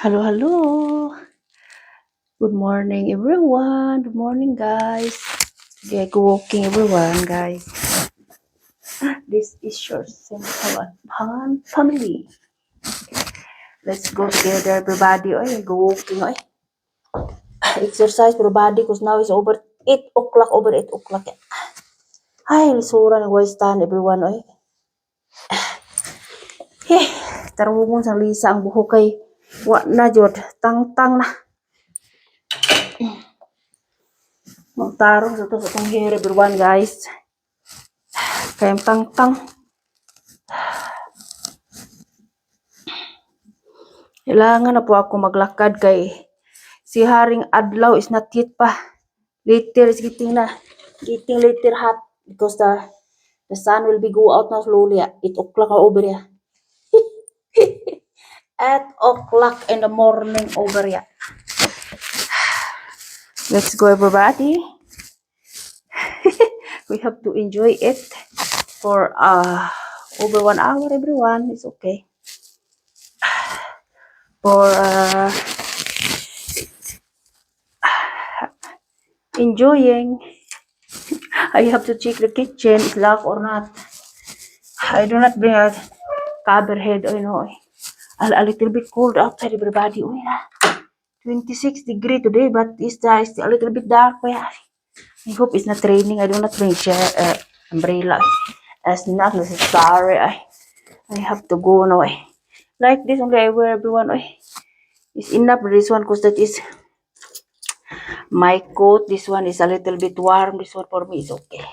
Hello, hello. Good morning, everyone. Good morning, guys. Okay, go walking, everyone, guys. This is your simple and fun family. Let's go together, everybody. Oy, go walking, oy. Exercise, everybody, because now it's over 8 o'clock, over 8 o'clock. Ay, lisura ng stand, everyone, oy. Hey, tarungon sa lisa ang buhok kay wa na jud, tang-tang na. Magtarong sa to sa tong hair, everyone, guys. Kaya tang-tang. Kailangan na po ako maglakad kay si Haring Adlaw is not yet pa. Later is getting later hot because the sun will be go out now slowly. 8 o'clock over here. 8 o'clock in the morning over here. Let's go, everybody. We have to enjoy it for over 1 hour, everyone. It's okay. For enjoying. I have to check the kitchen is locked or not. I do not bring a cover head, a little bit cold outside, everybody. 26 degree today, but it's a little bit dark. I hope it's not raining. I do not bring umbrella. As not necessary. I have to go now. Like this only I wear, everyone. It's enough this one because that is my coat. This one is a little bit warm. This one for me is okay.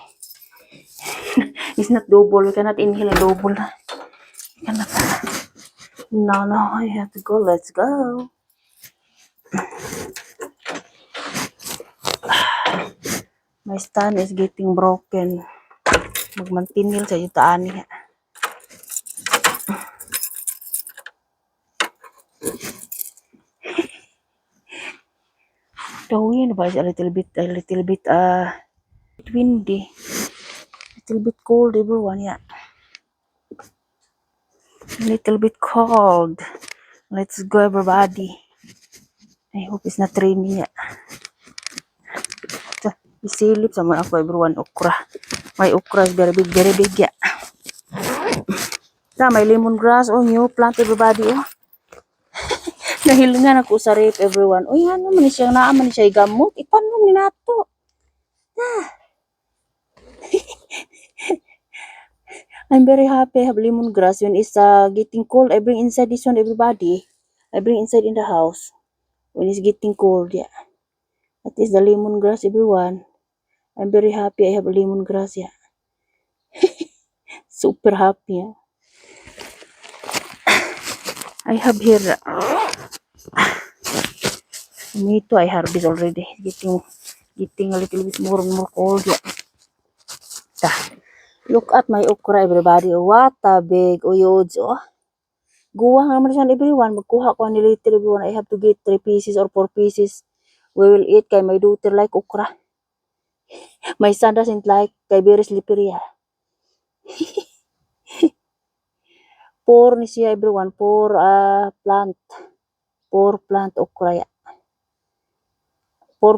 It's not double. You cannot inhale a double. You cannot. No, I have to go. Let's go. My stand is getting broken. Magmantinil sa yutaan niya. The wind was a little bit windy. A little bit cold, everyone, yeah. A little bit cold. Let's go, everybody. I hope it's not raining, yeah. Isilip sama ako, everyone, okra. My okra is very big, yeah. My lemongrass, new plant, everybody, Nahilingan ako sa rip, everyone. Ano man siya, naaman siya gamot. Ipanom ni nato. I'm very happy I have lemongrass. When it's getting cold, I bring inside this one, everybody. I bring inside in the house. When it's getting cold, yeah. That is the lemongrass, everyone. I'm very happy I have a lemongrass, yeah. Super happy, yeah. I have here tomato. I harvest already. Getting a little bit more and more cold, yeah. Look at my okra, everybody. What a big uyods, Guwang naman siya, everyone. Magkuha ko ni later, everyone. I have to get 3 pieces or 4 pieces. We will eat kay my daughter like okra. My son doesn't like kay very slippery, yeah. 4 ni siya, everyone. 4 plant. 4 plant okra, yeah. 4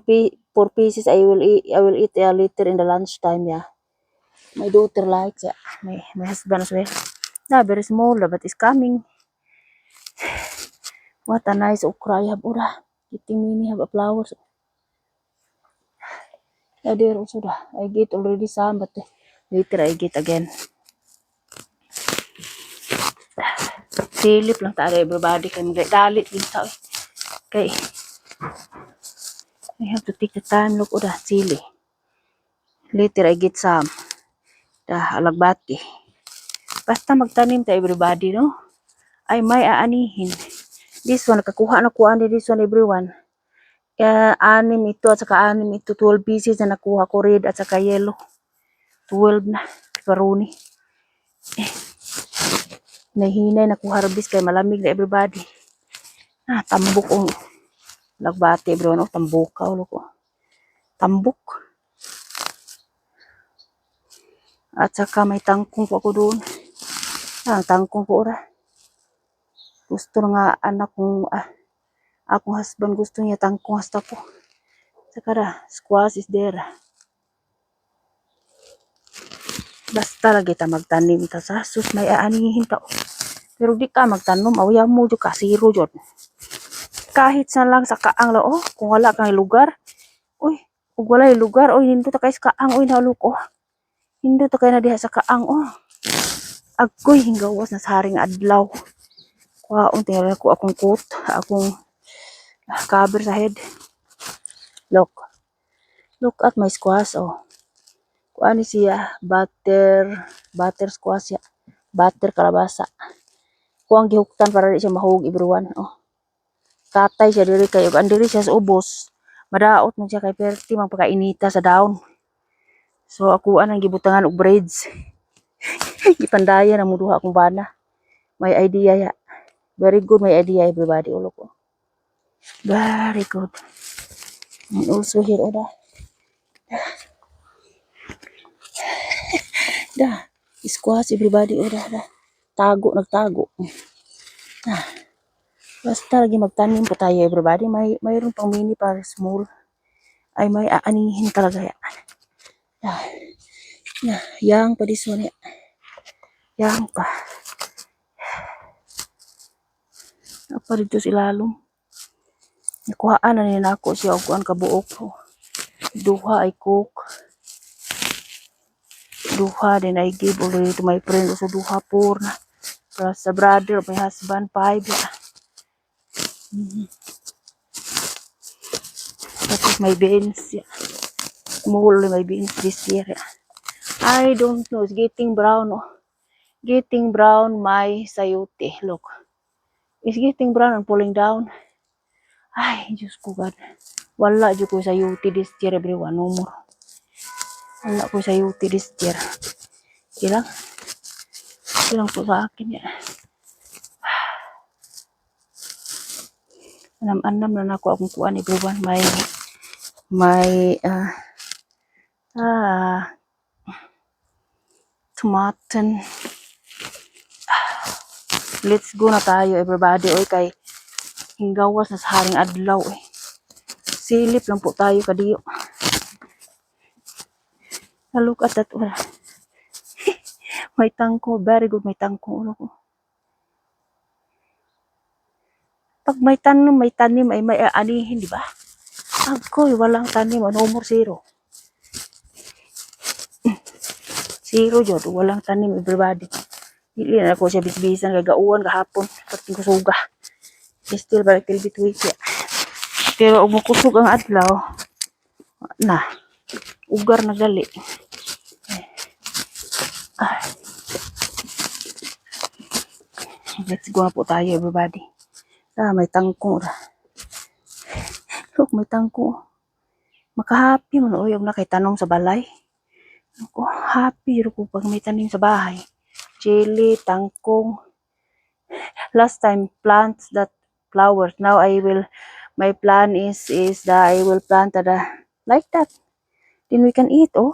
pieces I will eat later in the lunchtime, yeah. My daughter likes, yeah. My husband as well. Very small, but it's coming. What a nice okra I have, Getting mini have a flowers. There also I get already some, but later I get again. Silip lang tayo, everybody. Kaya dalit din tao. Okay. I have to take the time. Look, sili. Later I get some. Alagbati. Basta magtanim tayo, everybody, no? Ay may aanihin. This one, nakakuha na kuha this one, everyone. Anim ito at saka anim ito. 12 pieces na nakuha ko, red at saka yellow. 12 na. Karuni. Nahinay na ko harvest kay malamig na, everybody. Tambok ang lagbati, everyone. Tambok ka, ko. Tambok. At saka may tangkong po ako doon. Tangkong po, Gusto nga anak kong Akong husband gusto niya tangkong hasta ko. Saka ra, squash is there. Basta lagi ta magtanim ta sa sus may aanihin ta. Pero di ka magtanom, awya mo jud ka zero jud. Kahit sa lang sa kaang lao, kung wala kang lugar, uy, kung wala yung lugar, uy, hindo ta kay sa kaang, uy, naluk, oh. Hindo ta kay na diha sa kaang, oh. Agoy, hinggawas na sa haring adlaw. Kuhaon, tingnan ko akong coat, akong cover sa head. Look. Look at my squash, oh. Kuha ni siya, butter squash ya. Butter kalabasa. Kuha ang gihuktan para di siya mahug, everyone, oh. Katay siya diri kay ug diri siya sa ubos. Madaot man siya kay perti mang pagkainita sa daon. So ako anang gibutangan og braids. Gipandaya na mo duha akong bana. May idea ya. Very good my idea everybody ulo ko. Very good. And also here oda. Da. Squash everybody oda da. Tago nagtago. Basta lagi magtanim po tayo everybody. Mayroon pang mini para small. Ay may aanihin talaga ya. Yang pa this one ya. Yang pa. Apa dito sa ilalom. Nakuhaan na nila ako siya og kuan kabuok ko. Duha ay cook. Duha din I give already to my friend. So duha por na. Plus sa brother, my husband, 5 ya. Tapos may beans ya. Kumuhuli may beans this year ya. I don't know. It's getting brown. Oh. Getting brown my sayote. Look. It's getting brown and pulling down. Ay, Diyos ko God. Wala dyan ko sayote this year everyone. No more. Wala ko sayote this year. Ilang? Ilang po sa akin ya. Anam-anam na nako akong kuan everyone. May tomato. Let's go na tayo everybody. Oy kay hinggawas na sa haring adlaw eh. Silip lang po tayo kadiyo. Look at that. May tangko. Very good may tangko. Ulo ko. Pag may tanim ay may aanihin, di ba? Agoy, walang tanim. No more zero. Zero jod. Walang tanim everybody. Dili na ako siya bisbisan kay gauwan kahapon. Pati ko suga. Still balik tilbit week ya. Pero og makusog ang adlaw na ugar na gali. Let's go na po tayo everybody. May tangko ra. Look, may tangko. Makahappy man oy og nakay tanom sa balay. Ako happy ro ko pag may tanim sa bahay. Chili, tangkong. Last time plants that flowers. Now my plan is that I will plant like that. Then we can eat, oh.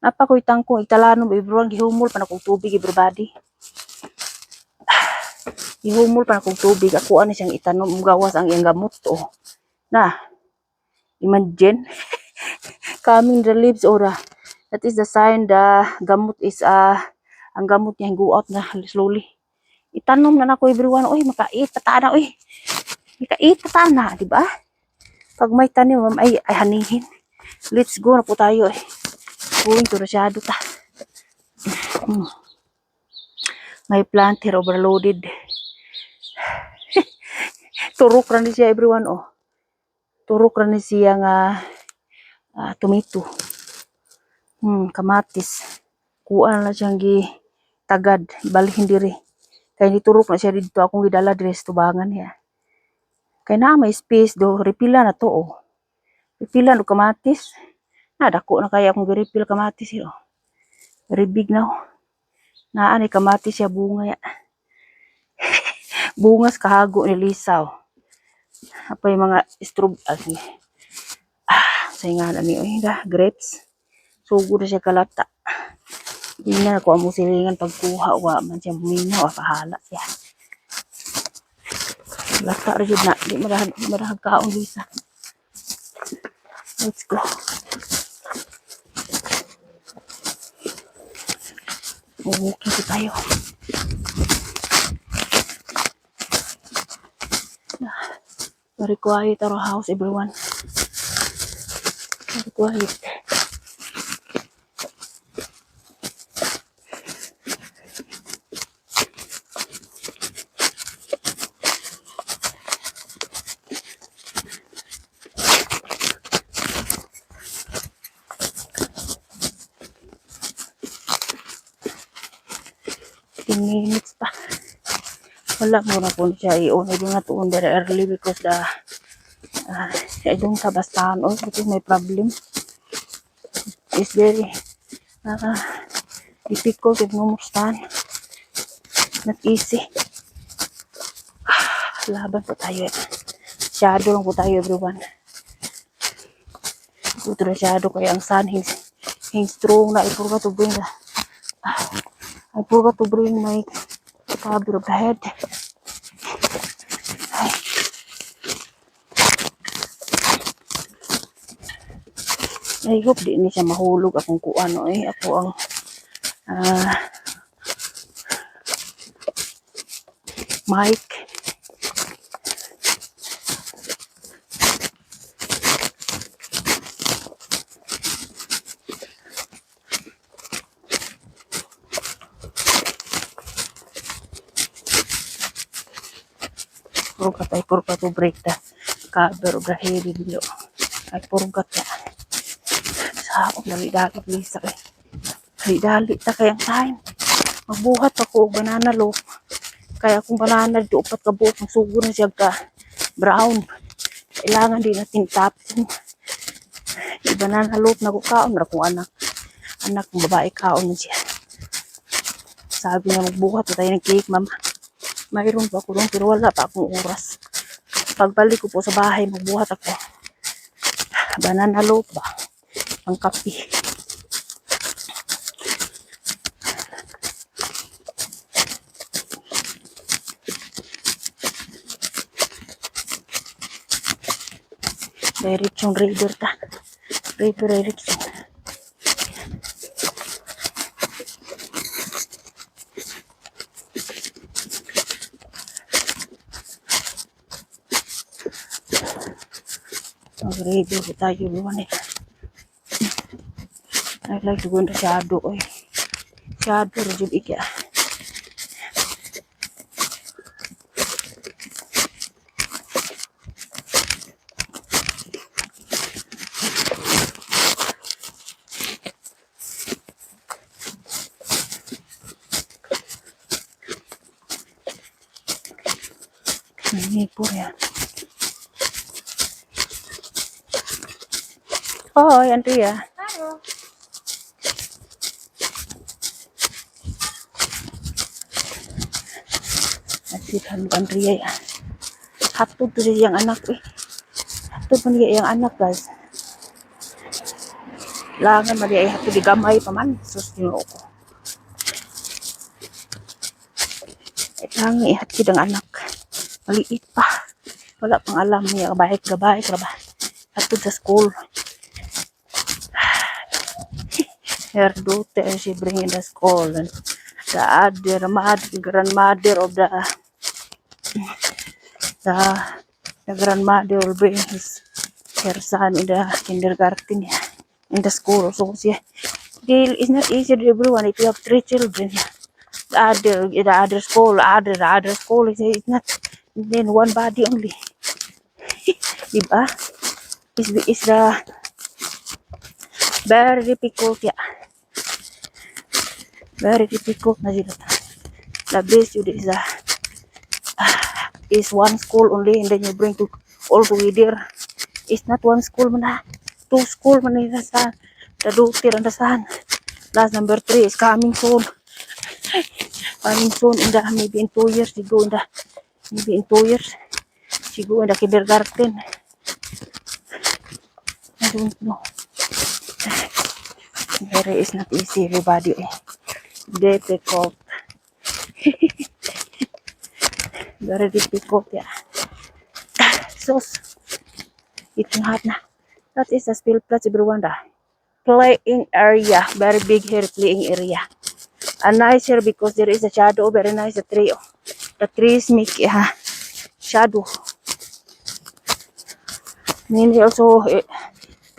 Napa ko'y tangkong italanom everyone gihumol pa na kong tubig everybody. Gihumol pa na kong tubig. Ako ano siyang itanom gawas ang iyang gamot, oh. Na. Imagine. Coming the leaves, ora. That is the sign the gamot is ang gamot niya go out na slowly. Itanom na nako everyone. Oy, makait patana oy. Makait patana, di ba? Pag may tanim ay hanihin. Let's go na po tayo eh. Going to Rashado ta. May plant here overloaded. Turok ra ni siya everyone oh. Turok ra ni siya nga tomato. Kamatis. Kuan na siyang tagad, balhin diri. Kay niturok na siya dito akong gidala diri sa tubangan niya. Kay na may space do, repila na to oh. Repila no kamatis. Dako na kaya akong refill kamatis yo. Very big now. Naa ni kamatis siya bunga ya. Bungas kahago ni lisaw. Apa yung mga saingan ani oy grapes. Sugod na siya kalata. Hindi na ako ang musilingan pagkuha wa man siya buminaw pahala siya. Lata rin na. Di marahag kaon, Lisa. Let's go. Walking tayo. Very quiet our house, everyone. Very quiet. Minutes pa. Wala muna po siya i-on. I do not on very early because I don't have a stand on because may problem. It's very difficult if no more stand. Not easy. Laban po tayo. Shadow lang po tayo, everyone. Ito na shadow kaya ang sun he's strong na. I forgot to bring my cover of the head. I hope di ni siya mahulog akong kuano ako ang mic. I forgot to break the cover of the head video. I forgot that. Sa dali-dali please kay. Dali-dali ta kayang time. Magbuhat ako og banana loaf. Kaya kung banana di upat ka buok sugo na siya ka brown. Kailangan din natin tapin. Di banana loaf na ko kaon ra kung anak ng babae kaon na siya. Sabi niya magbuhat tayo ng cake, mama. Mayroon pa ako doon pero wala pa akong oras. Pagbalik ko po sa bahay, magbuhat ako. Banana loaf ba? Ang kape. Direction reader ta. Reader direction. Ready po tayo luwan eh. I like to go in the shadow eh. Shadow rajud ikya. Ini po yan. Oh, Andrea. Hello. Nasihan Andrea ya. Hatod to yung anak eh. Hatod man yung anak guys. Langan man yung hatod di gamay pa man. Sus Ginoo ko. Langan ihatid ang anak. Maliit pa. Wala pang alam niya. Gabay. Hatod sa school. Her daughter and she bring in the school and the grandmother of the grandmother will bring her son in the kindergarten in the school. So it's not easy to everyone if you have 3 children. The other school it's not then one body only. Diba? It's the very difficult very difficult na sila. The best yun is one school only and then you bring to all together. It's not one school man 2 school man nila sa the daughter and the son. Last number 3 is coming soon. In the maybe in 2 years she go in the kindergarten. I don't know. Very is not easy everybody. Difficult. Very difficult sauce. Eating hot na. That is the Spillplatz everyone. Playing area. Very big here playing area. And nice here because there is a shadow. Very nice the tree. The trees make shadow. Means also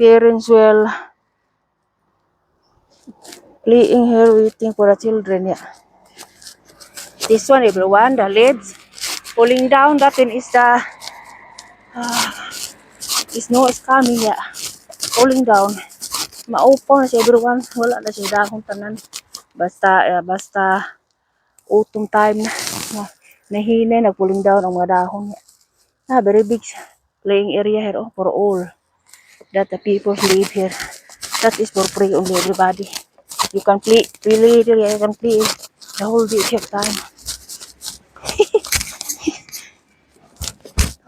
parents will playing here waiting for the children. Yeah. This one everyone, the leads falling down. That one is the snow is coming. Yeah. Falling down. Maupaw na siya everyone. Wala na siya dahon tanan. Basta autumn time na. Nahina, nag-falling down ang mga dahon. Very big playing area here for all that the people live here. That is for free only everybody. You can play there. You can play the whole day if you have time.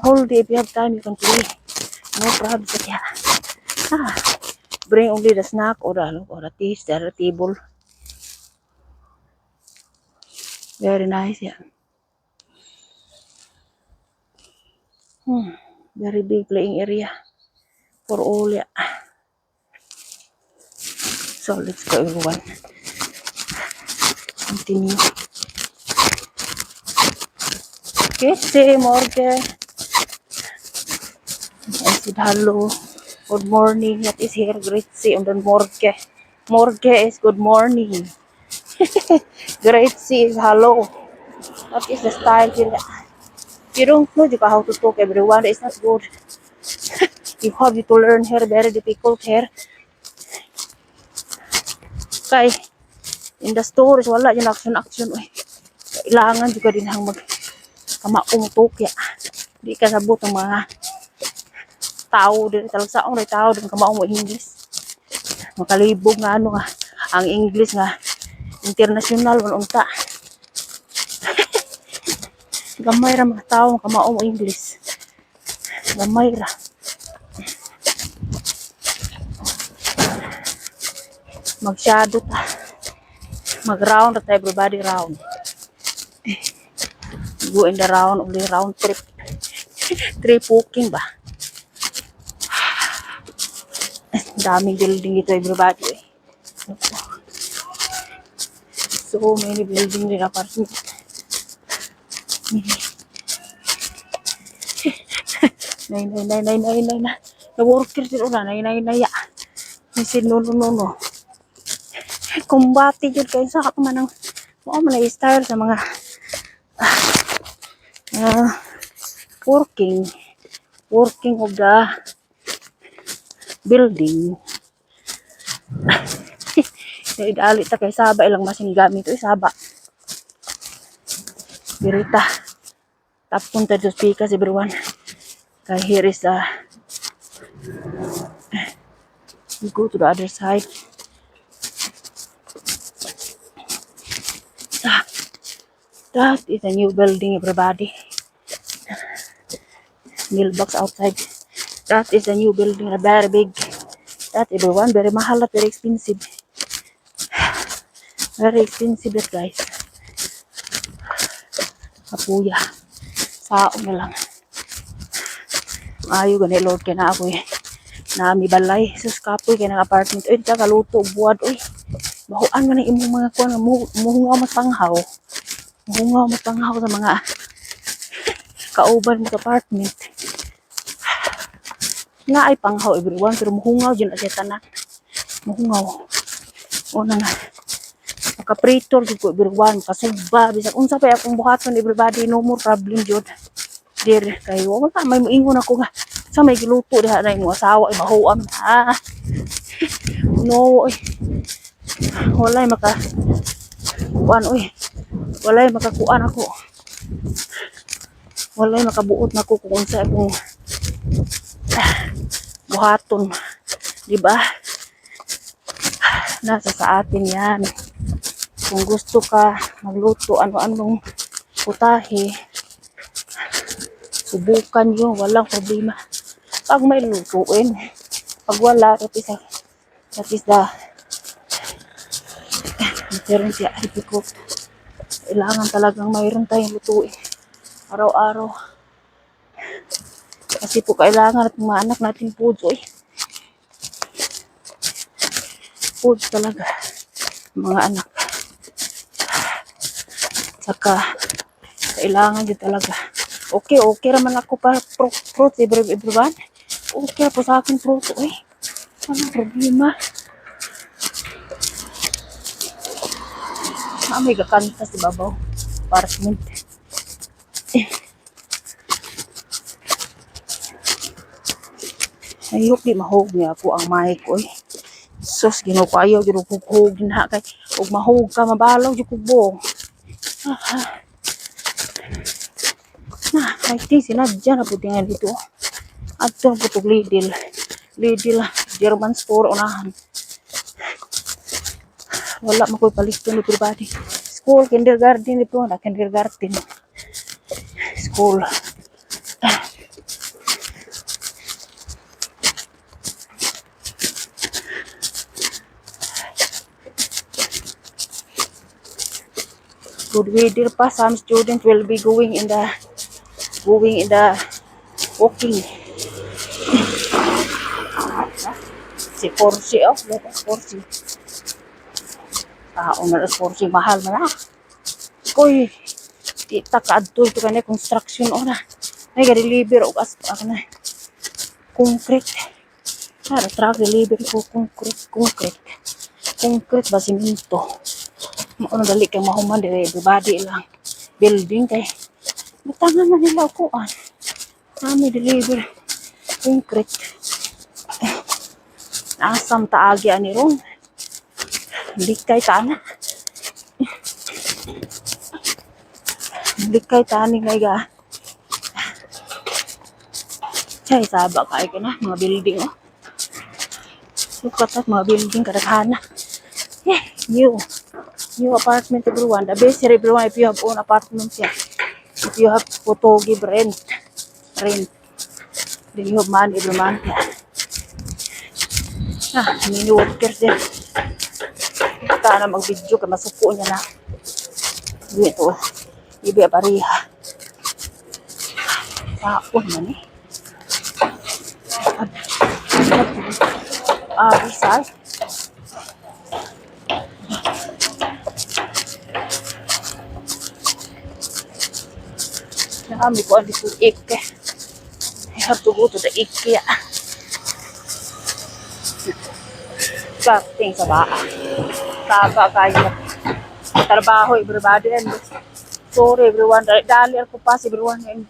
Whole day if you have time you can play. No problem. Yeah. Bring only the snack or the tea there at the table. Very nice, yeah. Very big playing area for all, yeah. So let's go everyone. Continue. Kitty, Morgan. I said hello. Good morning. That is here. Great see on the Morgan. Morgan is good morning. Great see is hello. That is the style here. You don't know how to talk everyone. It's not good. You have to learn here. Very difficult here. Kay in the stores wala yung action. Kailangan juga din hang kamaong tukya. Di ka sabot ng mga tao din talagsaong ray tao din kamaong mo English. Makalibog nga ang English nga international unta. Gamay ra mga tao kamaong mo English. Gamay ra. Mag-shadow ta. Mag-round at everybody round. Go in the round, only round trip. Trip walking ba? Daming building ito everybody. So many building in apartment. Nay. Na-worker din una, nay. Kasi no. Kumbati yun kayo sa kamanang style sa mga working of the building. Idali ta kay saba ilang masin gamit ito saba. Birita. Tapon ta just speakers everyone. Kay here is we go to the other side. That is a new building everybody. Mailbox outside. That is a new building, very big. That everyone, very mahal at very expensive. Very expensive that guys. Kapuya. Sao na lang. Ayaw ganit Lord kaya na ako Nami balay. Sus kapoy kaya ng apartment. Uy, kaluto, buwad. Uy, bahuan man ang imong mga kuwan. Muhungaw matanghaw. Muhungaw matanghaw sa mga kauban ng apartment. Nga ay panghaw everyone. Pero muhungaw dyan at tanan. Muhungaw. O na. Makapritor dyan ko everyone. Makasugba. Bisag unsa pa akong buhaton everybody. No more problem dyan. Dire kayo. Wala may moingon ako nga. Sa may giluto diha na yung asawa. Ay mahuam na. No. Walay walay makakuan ako. Walay makabuot na ko kung unsa akong buhaton. Diba? Nasa sa atin yan. Kung gusto ka magluto ano-anong putahe, subukan yun. Walang problema. Pag may lutuin, pag wala, that is the difference ya. Difficult. Kailangan talagang mayroon tayong lutuin. Araw-araw. Kasi po kailangan at mga anak natin foods, oy. Foods talaga. Mga anak. Saka, kailangan din talaga. Okay raman ako pa fruit, everyone. Okay po sa akin fruit, oy. Walang problema. May gakanta si Babaw. Apartment. Ayok di mahog niya ako ang mic, oy. Sus, ginukayaw, ginukughog na kay. Huwag mahog ka, mabalaw, gikubong. I think sinadya na po tingnan dito. At ito na po itong Lidl. Lidl, German store, unahan. Wala makoy palito ni everybody. School, kindergarten ito na, kindergarten. School. Good weather pa, some students will be going in the walking. Si Porsche, oh, look at Porsche. Una Porsche, mahal na. Koy, kita kaadto ito kanina, construction, na. Ay, ga-deliver, o na. Concrete. Truck deliver ko, concrete ba, siminto. Mauna dali kang mahuman, everybody lang. Building kay. Matangan na nila ukuan. Nami deliver. Concrete. Asam taagi ani ron. Likay tana. Likay tani ngay ga. Chay saba kay ko na mga building, oh. Sukat at mga building kadaghana. New apartment, everyone. The best here, everyone, if you have own apartment here. If you have to give rent. Then you have money every month. Mini workers din. Basta na mag-video ka, masuko niya na. Dito, ibi pariha. Taon man eh. Rizal. Nakami ko ang dito Ike. I have to go to the IKEA. Karting sa baa. Taga kayo. Trabaho, everybody. And sorry, everyone. Dali ako pass, everyone. And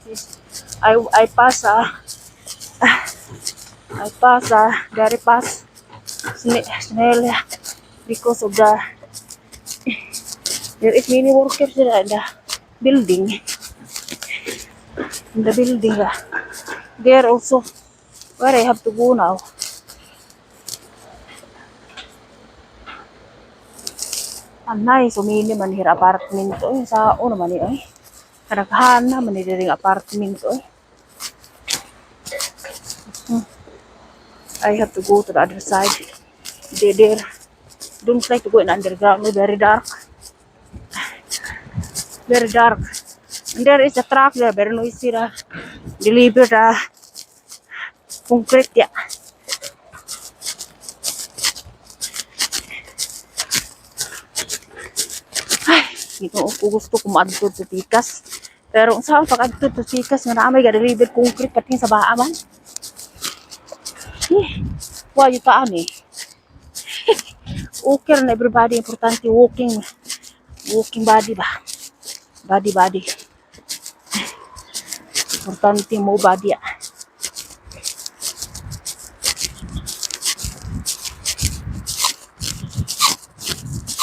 I pass, very fast. Snail. Because of there is many workers in the building. In the building, there also where I have to go now. Nice, umini man hir apartment to. Sa ano man eh. Kadaghan na man diri apartment to. I have to go to the other side. There. Don't like to go in underground. Very dark. Very dark. And there is a truck there, very noisy. Deliver the concrete. Yeah. Ay, ito ako gusto ko maadto to Tikas. Pero saan pag-adto to Tikas nga naamay ga-deliver concrete pati sa baaman. Why you taan eh? Okay na everybody, importante walking body ba? Body. Importante mo body.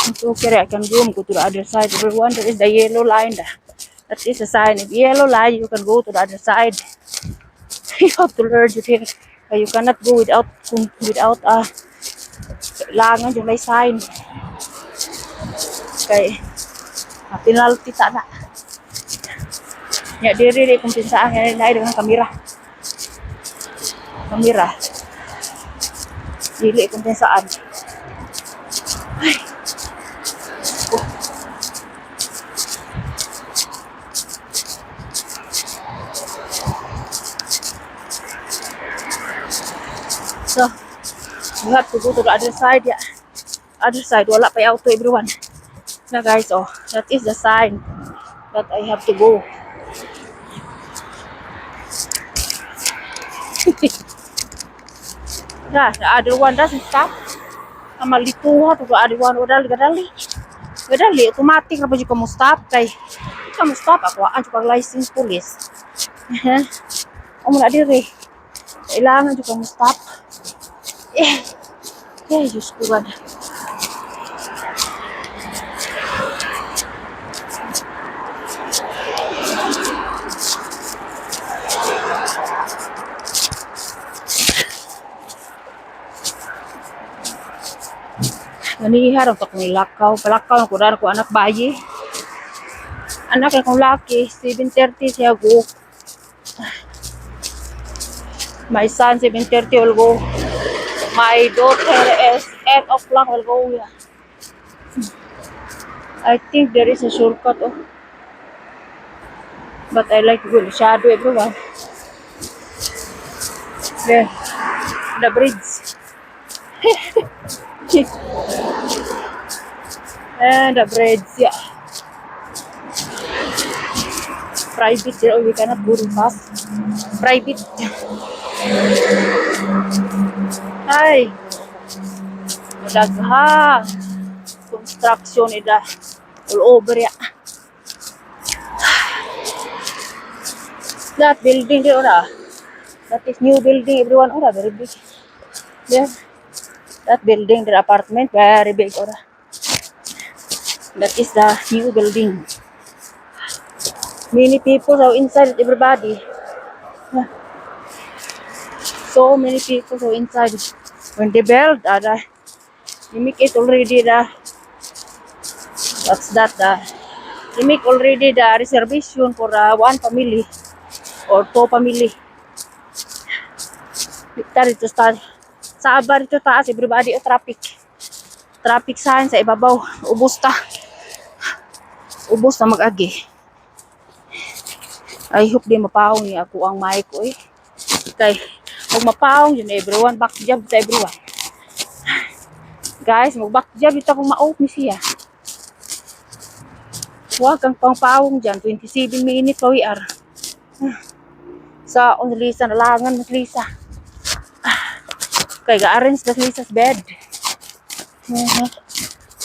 It's okay, I can go to the other side. Everyone, there is the yellow line. That is a sign. If yellow line, you can go to the other side. You have to learn to take. You cannot go without kailangan yung may sign. Okay. Penalty sana. Ya diri kung pinsaan yan na dengan kamera. Dili kung pinsaan. Ay. So, we have to go to the other side. Yeah. Other side, wala pa yung auto everyone. Na guys, oh, that is the sign that I have to go. Yeah, the other one doesn't stop. Kamalituha to the other one, gadali. Gadali, automatic na ba yung kamu stop? Kay, kamu stop ako, ang pag license police. O muna dire. Kailangan yung kamu stop. Diyos ko ba. Naniharap ako ng lakaw. Palakaw na ko rin ko anak bayi. Anak akong laki. 7:30 siya go. My son 7:30 will go. My daughter is 8 o'clock will go. Yeah. I think there is a shortcut. Oh. But I like to go to shadow everyone. There. The bridge. And the bridge, yeah. Private, you know, we cannot go too fast. Private. Ay. Madagha. Construction ida. All over, yeah. That building there, ora. That is new building, everyone, ora, very big. There. That building, the apartment, very big, ora. That is the new building. Many people are inside, everybody. So many people are inside. When they build, they make it already what's that? They make already the reservation for one family or two family. Victor ito start. Sa abar ito taas, everybody traffic. Traffic sign sa ibabaw. Ubos na mag-agi. I hope di mapawong niya ako ang mic ko eh. Kay, kung mapawong yun everyone, back job sa everyone. Guys, mag-back job ito kung ma-open siya. Huwag kang pang-pawong dyan. 27 minutes pa we are. Sa Lisa, nalangan mas Lisa. Kay, ga-arrange mas Lisa's bed.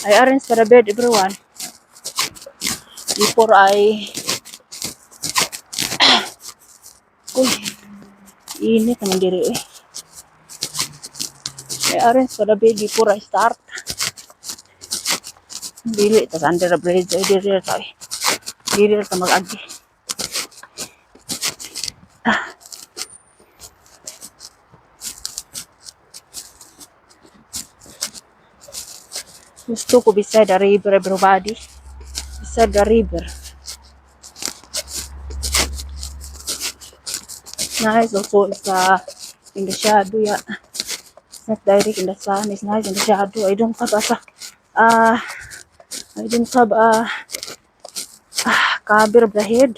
I arrange for the bed everyone. Before I uy, init naman diri eh. I arrange for the bed before I start. Dili, tas under the bridge ay diri tayo. Diri ta mag-agi. Gusto ko beside the river everybody. Beside the river. Nice also it's in the shadow, yeah. It's not direct in the sun, it's nice in the shadow. I don't have cover of the head.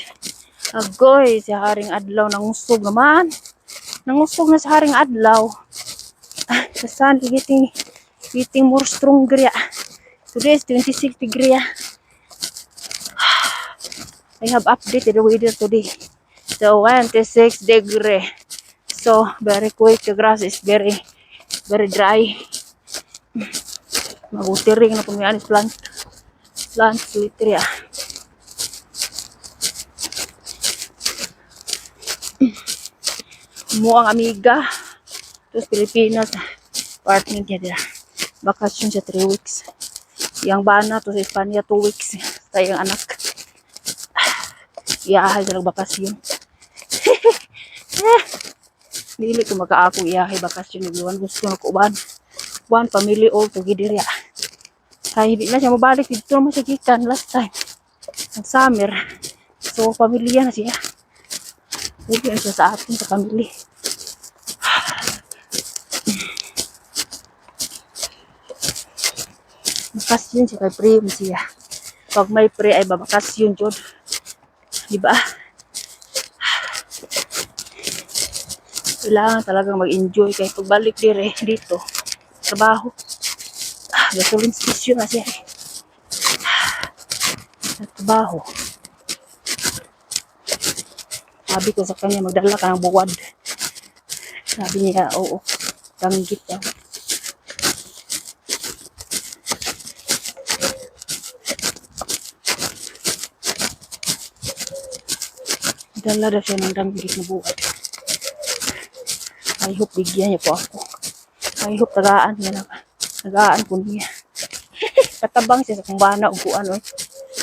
Agoy, si Haring Adlaw nangusog naman. Nangusog na sa Haring Adlaw. The sun is getting more stronger, yeah. Today is 26 degree, yeah. I have updated the weather today. So 26 degree. So very quick. The grass is very dry. Mag-utering na pumianis plant sweeter, yeah. Mo ang amiga. Tapos Pilipinas. Partner niya dira. Bakasyon siya 3 weeks. Yang bana to sa Espanya 2 weeks. Tayo ang anak. Iyahay sa nagbakasyon. Dili ko makaako iyahay bakasyon ni Luan. Gusto na ko one family all together, ya. Kaya hindi na siya mabalik dito naman siya gikan last time. Ang summer. So pamilya na siya. Hindi na siya sa atin sa family. Bakasyon siya kay pre siya. Pag may pre ay babakasyon jud. Diba? Kailangan talagang mag-enjoy kay pagbalik dito. Trabaho. Gasoline station na siya. Sa trabaho. Sabi ko sa kanya, magdala ka ng buwad. Sabi niya, oo. Tanggit daw. Dala daw siya ng danggit na buwad. I hope bigyan niya po ako. I hope tagaan niya na. Tagaan po niya. Katabang siya sa kung bana o kung ano.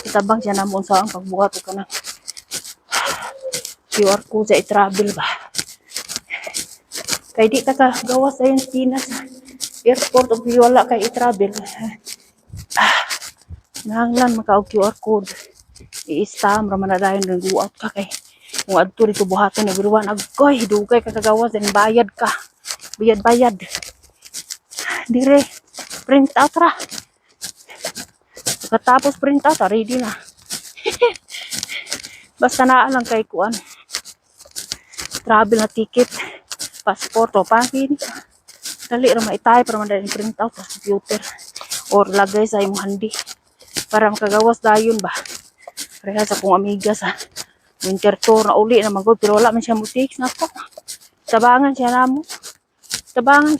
Katabang siya namon sa ang pagbuhat o ka ng QR code sa i-travel ba. Kaya di ka gawas sa yung Pinas sa airport o wala kay i-travel. Nanglan maka og QR code. I-stam raman na dayon ng guwat ka kay kung adto dito buhaton everyone agoy dugay ka kagawas din bayad ka. Bayad. Dire print out ra. Pagkatapos print out ready na. Basta naa lang kay kuan. Travel na ticket, passport o pangkin. Dali ra maitay para man dali print out sa computer or lagay sa imong handi para makagawas dayon ba. Pareha sa kong amiga sa winter tour na uli na magod pero wala man siya mutiks nako. Tabangan siya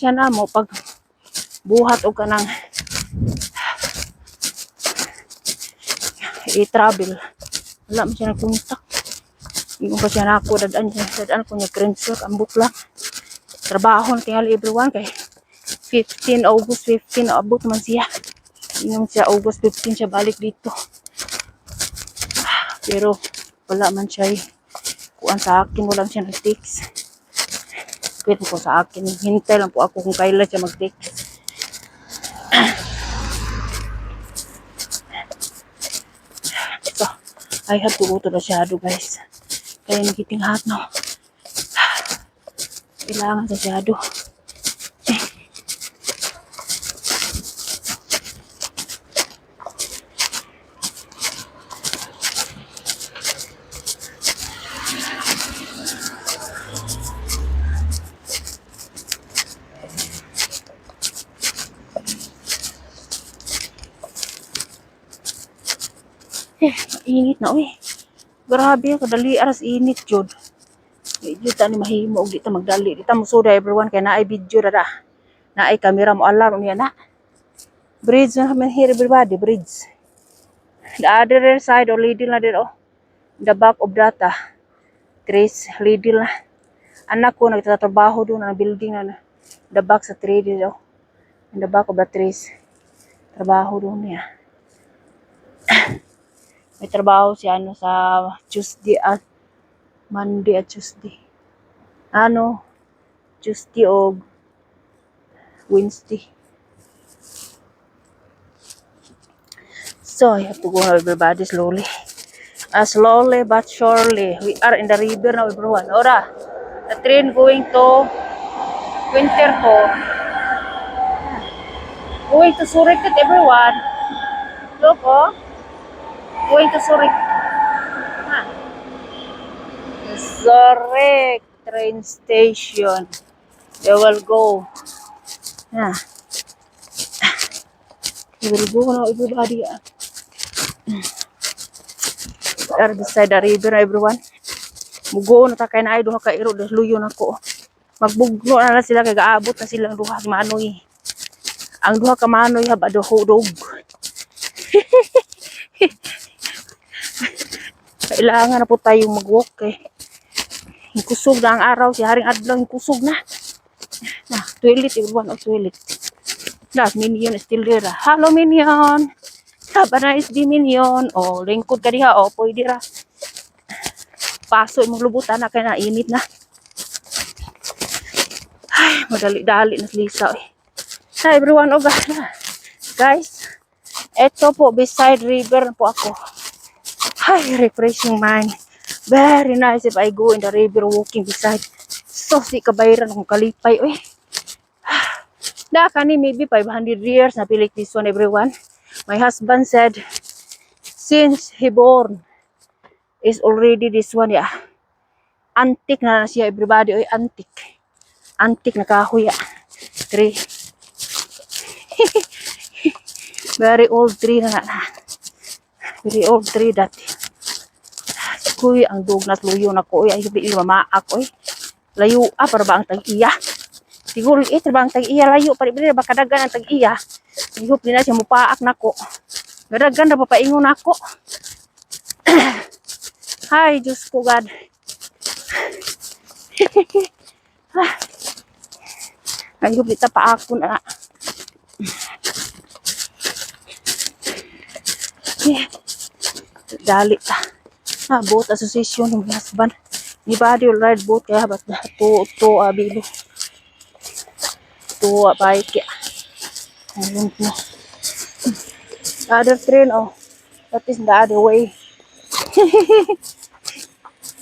namo pag buhat og kanang i-travel. Wala man siya nagpuntak. Yung pa siya nako dadaan ko niya screenshot ambot lang. Trabaho na tingali everyone kay 15 August 15 abot man siya. Yung siya August 15 siya balik dito. Pero wala man siya kuan sa akin, wala siya nag-text. Pwede po sa akin. Hintay lang po ako kung kailan siya mag-text. So, I have to go to the shadow guys. Kaya nagiting hot no. Kailangan sa shadow. Init na uy. Grabe kadali aras init jud. Di ta ni mahimo og di ta magdali. Di ta musuda everyone kay naay video dada. Naay camera mo alarm niya na. Bridge na man here everybody, bridge. The other side or Lidl na din oh. The back of data. Trace Lidl na. Anak ko nagtatrabaho doon ang building na the back sa trade oh. In the back of the trees. Trabaho doon niya. May trabaho siya ano sa Tuesday at Monday at Tuesday. Tuesday o Wednesday. So, I have to go now everybody slowly. Slowly but surely. We are in the river now everyone. Ora, the train going to Winter Tour. Going to Zurich everyone. Look oh. Going to Zurich. Zurich train station. They will go. They will go now, everybody. We are beside the river, everyone. Mugo na ta kay naay duha ka iro des luyo nako. Magbugno na sila kay gaabot na silang duha ka manoy. Ang duha ka manoy haba dog. Kailangan na po tayong mag-walk eh. Kusog na ang araw, si haring adlaw kusog na. Toilet, everyone, toilet. Minion is still there. Hello, Minion. Have a nice day, Minion. Lingkod ka diha, pwede ra. Paso, imong lubutan na, kaya nainit na. Ay, madali-dali na Lisa eh. Hi, everyone, guys, eto po, beside river po ako. Hi, refreshing mind. Very nice if I go in the river walking beside. So, si kabayran akong kalipay. Uy. Kani maybe 500 years na pilik this one everyone. My husband said, since he born, is already this one, yeah. Antique na siya everybody. Uy, antique. Antique na kahoy. Tree. Very old tree na. Very old tree dati. Kuy, ang dug na luyo na ko. Ay, sabi mamaak. Oy. Layo. Para ba ang tag-iya? Siguro, para ba ang tag-iya? Layo. Para ba kadagan ang tag-iya? Ihop nila siya mupaak na ko. Gadagan na papaingon na ko. Hi, Diyos ko, God. Ayop, dita pa ako na. Dali ta. Boat association ng husband. Anybody will ride boat kaya ba't to abilo. To bike. Ayun po. Other train, oh. That is the other way.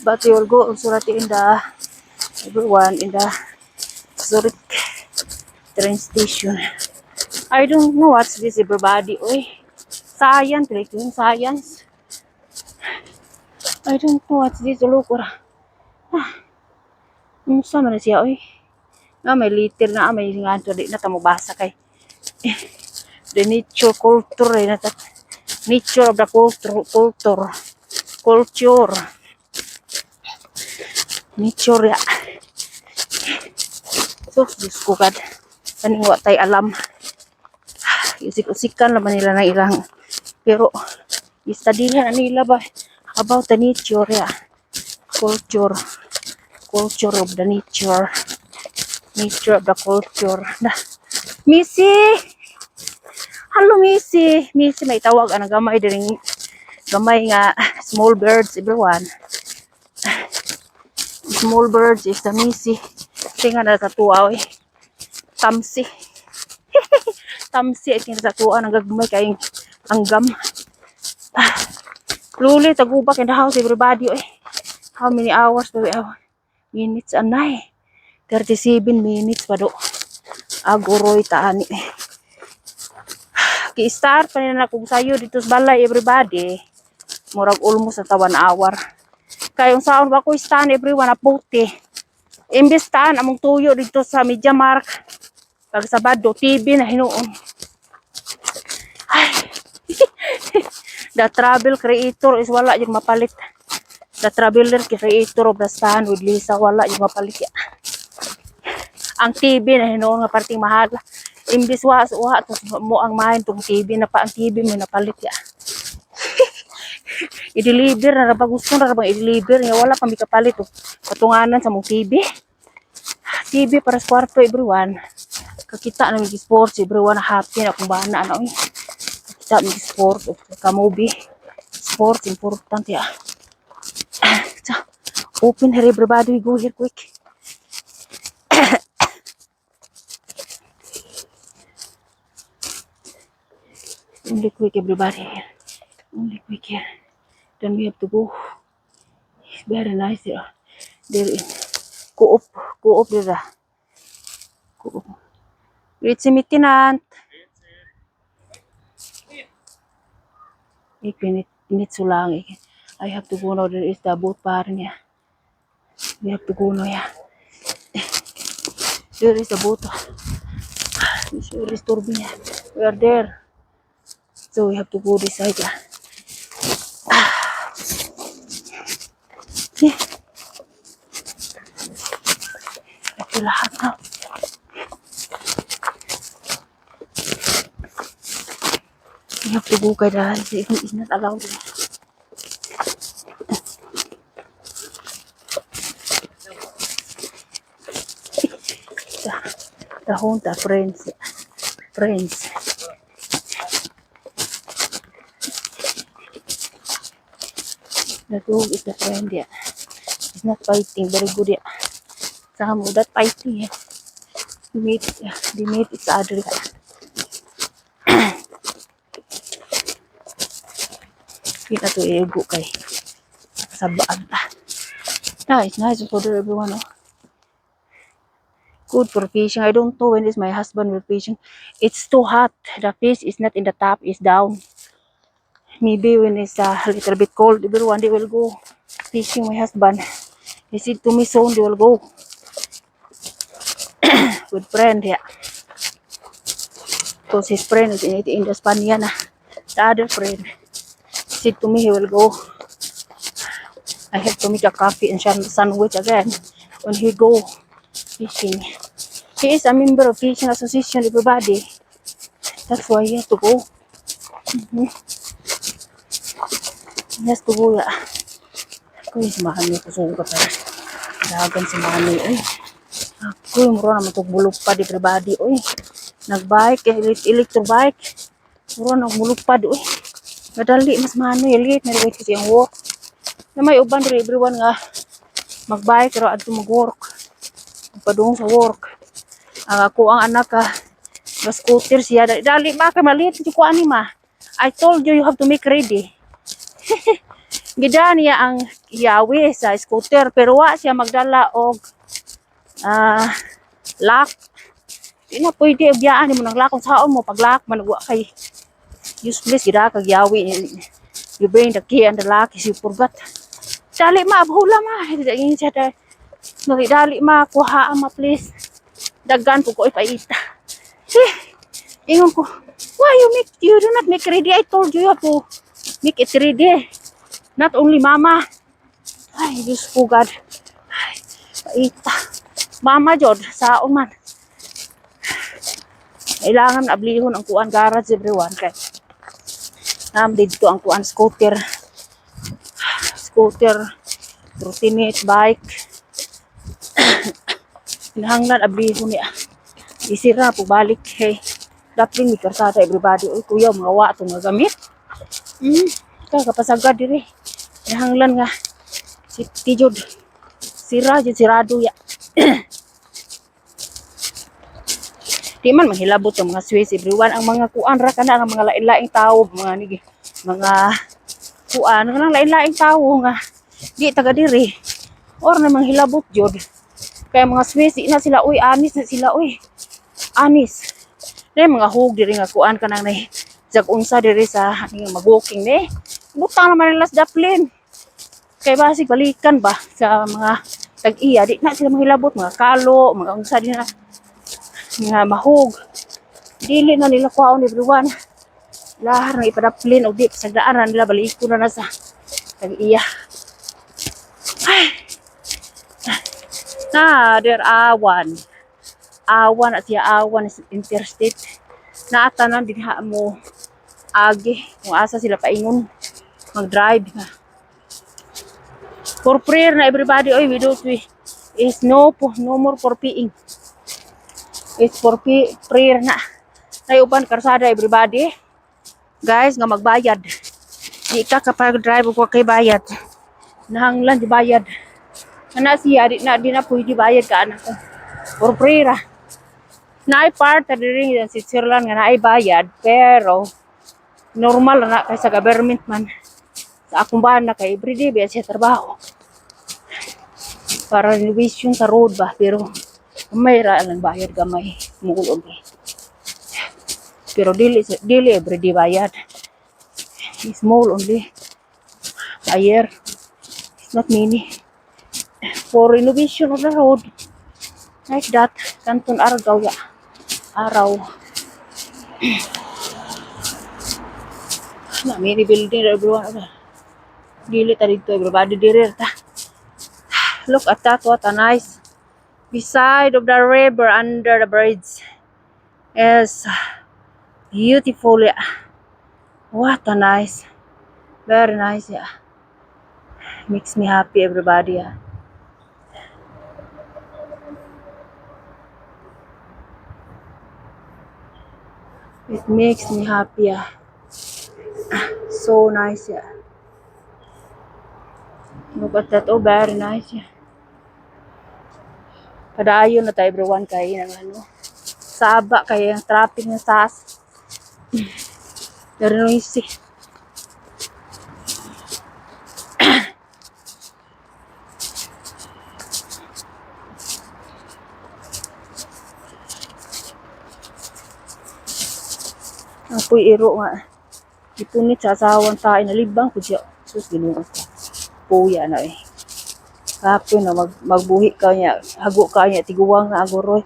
But you will go also in the everyone in the Zurich train station. I don't know what's this everybody. Oy. Science, like yung science. I don't know what's this. Look, sama na siya, oy. May liter na, may nga ito, di na tamubasa kay. The nature culture, nature of the culture. Nature, ya. So, Diyos ko, God. Kaning wa tay alam. Isik-usikan naman nila na ilang. Pero, istadihan nila ba about the nature, ya. Culture of the nature. Nature of the culture. Missy! Hello, Missy! Missy, may tawag. Ang gamay din. Gamay nga. Small birds, everyone. Small birds is the Missy. Kasi nga nakatuwa, eh. Tamsi. Tamsi, ay kinasatuwa. Nagagumay kayong anggam. Luli, tagubak in the house, everybody, eh. How many hours do we have? Minutes, anay. 37 minutes pa do. Agoroy taani. Ki-start pa nila kung sayo dito sa balay, everybody. Murag almost at 1 hour. Kayong saon ba ko stand everyone na puti. Imbes taan among tuyo dito sa Media Mark. Pag Sabado, TV na hinuon. The travel creator is wala yung mapalit. The traveler creator of the stand with Lisa, wala yung mapalit ya. Ang TV na hinuon nga parting mahal. Imbis wa mo ang main tong TV na pa ang TV mo napalit ya. I-deliver na ba gusto na bang i-deliver nga wala pang kapalit oh. Patunganan sa mong TV. TV para sa kwarto everyone. Kakita na mig sports everyone happy na kung bana ano eh. Kakita mig sport ka movie. Sports important ya. So, open here everybody, we go here quick. Only quick everybody here. Only quick here. Then we have to go. It's very nice here. There is go up there. Go up. It's a lieutenant. 1 minute so lang. I have to go now. There is the boat par niya. We have to go now. Yeah. There is the boat. It's very stormy. We are there. So we have to go this side. Yeah. Ito lahat na. We have to go kay dahil is not allowed. The Honda friends. The dog is the friend, yeah. It's not fighting, very good, yeah. Some of that fighting, yeah. They meet each other, yeah. Kita to ego kay sabaan ta. Nice for everyone, oh. Good for fishing. I don't know when is my husband will fishing. It's too hot. The fish is not in the top, it's down. Maybe when it's a little bit cold, everyone they will go fishing. My husband, he said to me soon they will go. good friend, yeah. Because his friend is in the Spania na. The other friend said to me he will go. I have to make a coffee and sandwich again when he go fishing. He is a member of fishing association, everybody. That's why he has to go. He has to go, yeah. Kuy, si Mami ko suga para. Dagan si Mami, oy. Kuy, mura naman itong bulupad, everybody, oy. Nagbike, electrobike. Mura nagbulupad, oy. Madali, mas Mami, elite, nariwait kasi ang work. Na may uban rin, everyone nga, magbike, pero adto mag-work. Magpadung sa work. Ako ang anak ka, scooter siya. Dali, baka maliit, hindi ko anima. I told you, you have to make ready. Gida niya ang yawi sa scooter, pero wa siya magdala og lock. Di na pwede biyaan mo ng lock kung saan mo pag lock man wa kay useless gida kag yawi. You bring the key and the lock is you forgot. Dali ma, hula ma. Dali siya dali ma, kuha ma please. Daggan ko ipaita. Ingon ko, why you do not make ready? I told you have to make it ready. Not only mama. Ay, Diyos ko God. Ay, paita. Mama Jod, saon man. Kailangan ablihon ang kuan garage everyone. Kaya dito ang kuan scooter. Scooter, trottinette, bike. Hinahanglan ablihon niya. Isira po balik. Hey, dapat may karsada everybody. Uy, kuya, mga wa itong gamit. Kapasagad diri. Hinahanglan nga. Si Tijod. Sira, sirado ya. Di man mahilabot ang mga Swiss everyone. Ang mga kuan ra kana ang mga lain-laing tao, mga kuan nga lain-laing tao nga di taga diri. Or na manghilabot jud. Kaya mga Swiss na sila uy anis na sila uy. Anis. Dili mga hug diri nga kuan kanang nay jag-unsa diri sa mag-walking ni. Butang naman nila sa Daplin. Kaya basig balikan ba sa mga tag-iya. Di na sila mahilabot. Mga kalo, mga unsa din na. Mga mahog. Dili na nila kwaon everyone. Lahar na ipadaplin o di. Pasagdaan na nila balikon na sa tag-iya. Ay. Der awan. Awan at siya awan interstate. Naatanan din ha mo agi. Kung asa sila paingon. Mag-drive na. For prayer na everybody, oy, we is no more for peeing. It's for prayer na. Nayuban karsada everybody. Guys, nga magbayad. Di ka kapag drive ko kay bayad. Nahanglan di bayad. Ana siya di na pwede bayad ka anak ko. For prayer. Naay part diri sa Switzerland nga naay bayad, pero normal na kay sa government man. Sa akong bana kay everyday biya siya trabaho. Para renovation sa road ba, pero mayra lang bayad gamay mugulog eh. Pero dili everyday bayad. Small only a year. It's not many. For renovation of the road like that, Canton Argao ya. Araw. Na many building everyone. Dili ta dito everybody diri ta. Look at that, what a nice beside of the river under the bridge. Yes, beautiful, yeah. What a nice, very nice, yeah. Makes me happy, everybody, yeah. It makes me happy, yeah. So nice, yeah. Look at that, oh, very nice, yeah. Padayon na tayo everyone kay ng ano. Saba kay ang traffic ng taas. Very noisy. Apoy iro nga. Ipunit sa asawang tayo na libang ko siya. Sus, ginuot ko. Puya na eh. Kapon na magbuhi ka niya. Hago ka niya. Tiguwang nga agoroy.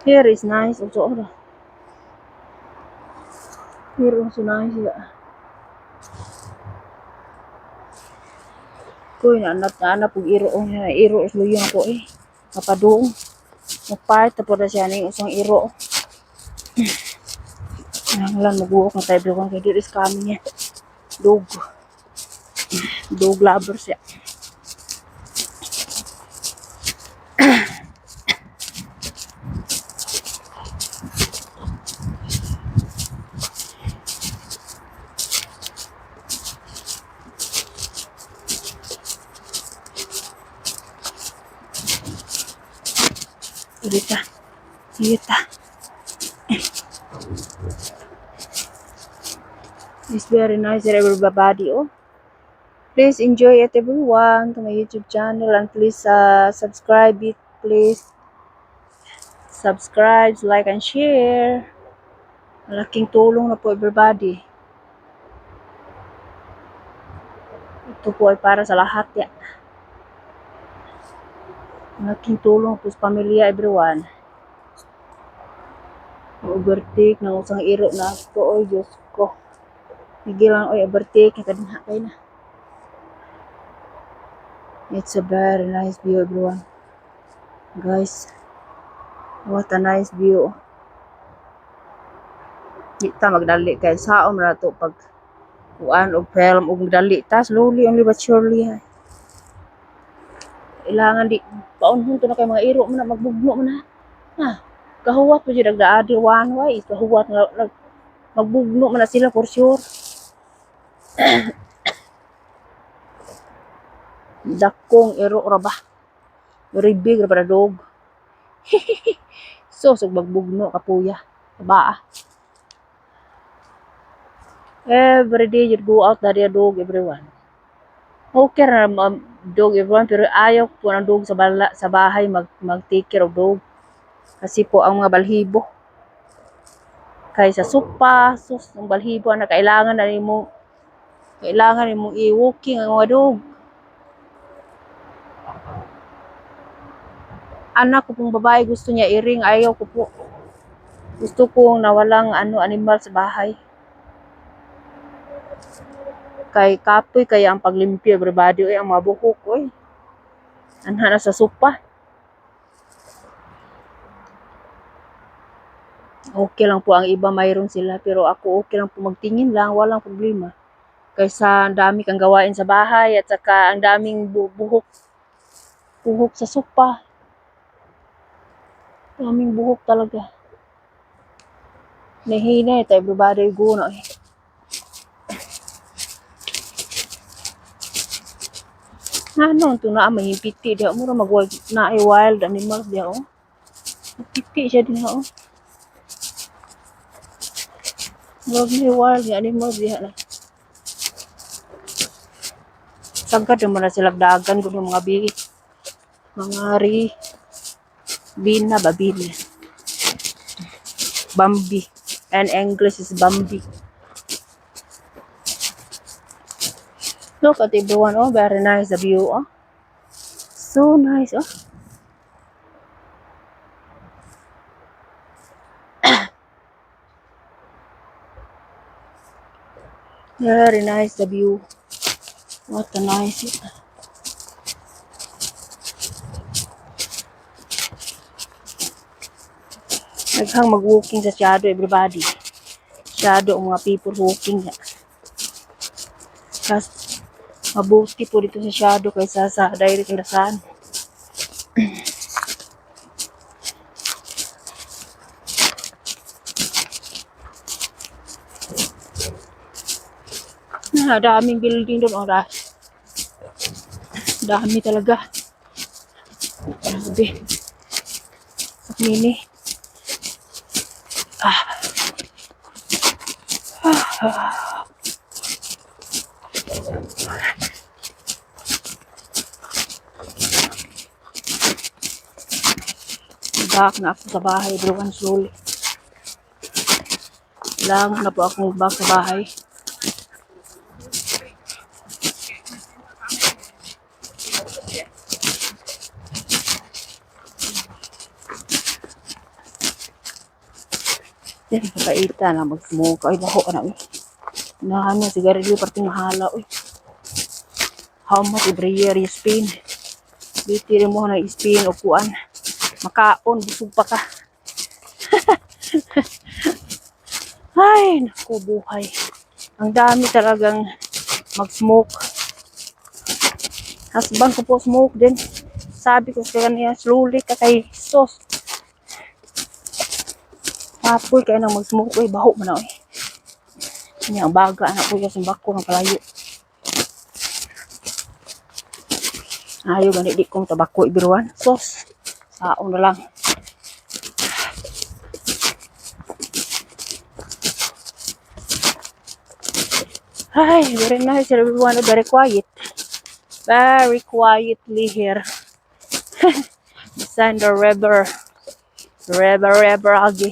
Here is nice also. Here also nice. Yeah. Ko na anak pug iro iro luyon ko eh. Kapadung. Magpart tapos na siya ning usang iro. Ang lang magbuok na tayo kung kaya is kami niya. Dog. Dog lover siya. Irita. Irita. It's very nice that everybody. Oh. Please enjoy it everyone to my YouTube channel and please subscribe it. Please subscribe, like, and share. Malaking tulong na po everybody. Ito po ay para sa lahat ya. Malaking tulong po sa pamilya everyone. Overtake ng usang iro na ito. Oy, Diyos ko. Higil lang, oy, overtake. Nakadinha kayo na. It's a very nice view everyone. Guys, what a nice view. Kita magdali kay saom na to pag kuan og film og magdali ta slowly only but surely. Kailangan di paunhon to na kay mga iro mo na magbugno mo na. Ha, kahuwat pa jud nagdaadi one way, kahuwat nga magbugno man na sila for sure. Dakong iro ra ba? Very big ra para dog. So magbugno kapuya. Ba. Every day you go out dari dog everyone. Okay ra dog everyone pero ayaw po ng dog sa bahay mag-take care of dog. Kasi po ang mga balhibo kay sa sopa, sus ng balhibo na kailangan nimo i-walking ang mga dog. Anak ko pong babae gusto niya i-ring, ayaw ko po. Gusto ko na walang animal sa bahay. Kay kapoy kaya ang paglimpyo everybody ay ang mabuhok oy. Anha na sa sopa. Okay lang po ang iba mayroon sila pero ako okay lang po magtingin lang, walang problema. Kaysa ang dami kang gawain sa bahay at saka ang daming buhok sa sopa. Daming buhok talaga. Nahina ito everybody go na eh. Ano ito na mahimpiti diya mo magwag na ay wild animals diya oh. Piti siya din oh. Wag na wild animals diya na. Sagad naman na sila dagan kung mga bigit. Mga bina babina. Bambi. And English is Bambi. Look at everyone. Oh, very nice the view. Oh, so nice. Oh, very nice the view. What a nice. Naghang mag-walking sa shadow everybody. Shadow ang mga people walking. Kasi mabuti po dito sa shadow kaysa sa direct na sun. Daming building doon. Oh, dami talaga. Grabe. Mini. Back na ako sa bahay, everyone slowly. Kailangan na po akong back sa bahay. Yan, kakaita na mag-smoke. Ay, baho na. Nahan yung sigarilyo, parting mahala. Uy, how much every year you spin? Bitiri mo na spin o kuan. Makaon, busog pa ka. Ay, naku, buhay. Ang dami talagang mag-smoke. Husband ko po smoke din. Sabi ko sa kanya, slowly ka kay sos. Apoy kayo nang mag-smoke. Uy, baho mo na. Uy. Kanya, ang baga, anak ko yung bako ng palayo. Ayaw, ganit di kong tabako ibiruan. Sos, saon na lang. Ay, very nice everyone. Very quiet. Very quietly here. Beside the river. River, Agi.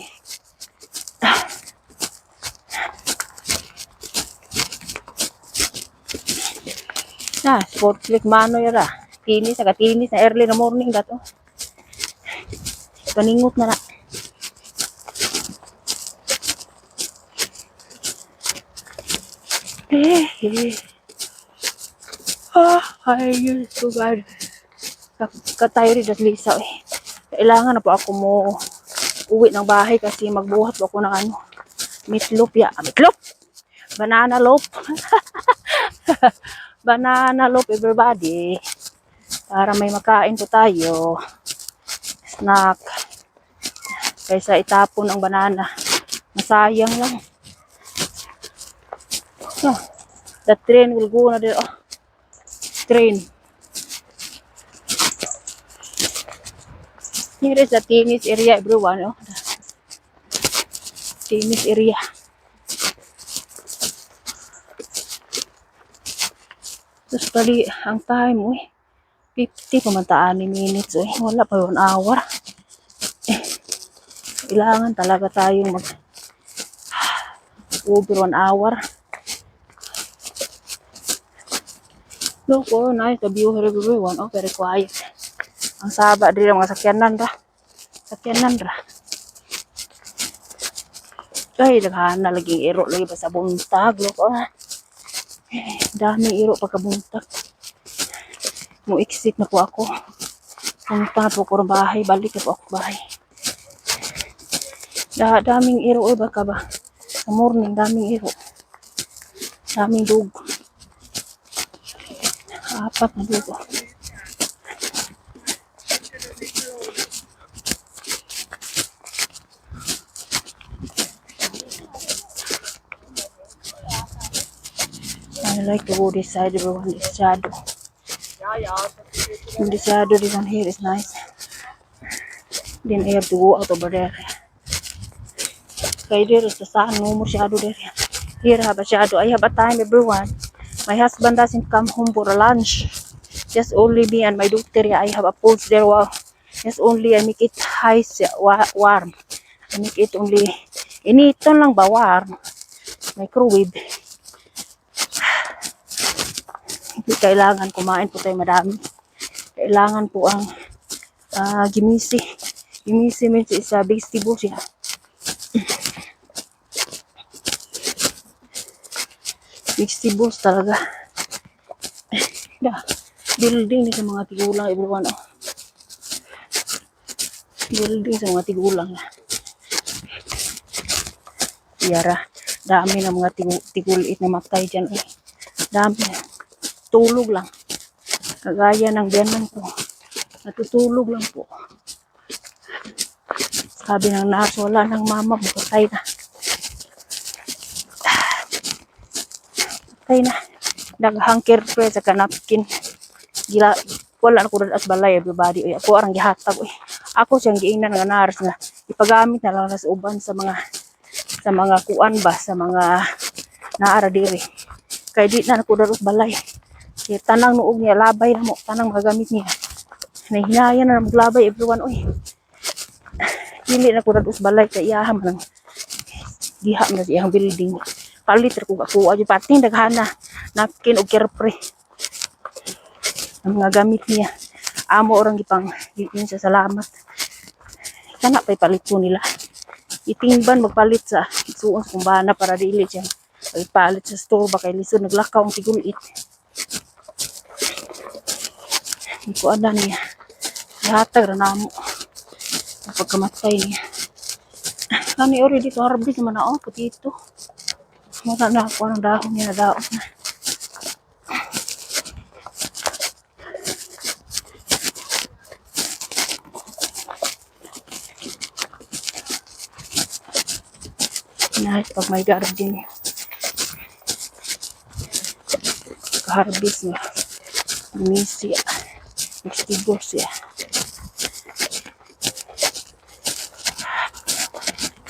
Na, sport click mano yara. Tinis, aga tinis na early na morning dato. Paningot na na. Ay, so bad. Katayo rin at Lisa eh. Kailangan na po ako mo uwi ng bahay kasi magbuhat po ako ng ano. Meatloaf ya. Meatloaf! Banana loaf. Banana loaf everybody. Para may makain po tayo. Snack. Kaysa itapon ang banana. Masayang lang. Oh, the train will go na there. Oh, train. Here is the tennis area, everyone. Oh, tennis area. Tapos pali, ang time, uy, 50 pamantaan ni minutes. Uy, wala pa 1 hour. Kailangan talaga tayong mag over 1 hour. Look, oh, nice. The view here, everyone. Oh, very quiet. Ang saba din mga sakyanan ra. Sakyanan ra. Ay, daghan na laging iro lagi pa sa buntag. Look, oh. Daming iro pagkabuntag. Mo exit na po ako. Punta po ko ng bahay. Balik na po ako bahay. Daming iro. Uy, baka ba? Sa morning, daming iro. Daming dugo. 4 na dugo. I like to go this side, everyone. This shadow. And the shadow this one here is nice. Then I have to go out over there. Okay, there is the sun. No more shadow there. Here I have a shadow. I have a time, everyone. My husband doesn't come home for lunch. Just only me and my daughter. I have a pulse there. Wow. Just only I make it high, warm. I make it only. Initon lang ba warm? Microwave. Hindi kailangan kumain po tayo madami. Kailangan po ang gimisi. Gimisi means is vegetables siya. Vegetables talaga. Building ni sa mga tigulang, everyone. Oh. Building sa mga tigulang. Yara. Dami ng mga tigulit na matay dyan. Eh. Dami. Tulog lang. Kagaya ng biyanan ko. Natutulog lang po. Sabi ng nurse, wala ng mama, patay na. Patay na. Naghangker pre sa napkin. Gila, wala na ko rin as balay, everybody. Uy, ako arang gihatag. Uy. Ako siyang giingnan ng nurse na ipagamit na lang sa uban sa mga kuan ba, sa mga naara diri. Kaya di na ko rin as balay. Kaya tanang nuog niya, labay na mo, tanang magamit niya. Nahinaya na maglabay, everyone. Uy. Dili na ko rin as balay, kaya iyaham lang. Giham na siyang building. Palit ko ako, ay pating daghana, napkin o kerpre. Ang mga gamit niya. Amo orang gipang gitin sa salamat. Kana pa'y palit ko nila. itingban magpalit sa isuon sa kumbana para dili siya ipalit sa store ba kay lisod naglakaw ang tigulit. Hindi ko ada niya. Ihatag ra namo. Pagkamatay niya. Kani already to harvest naman na potato. Muna na ako ng dahon niya na daon na. Nice pag may garden. Harvest niya. Misi siya. Vegetable siya.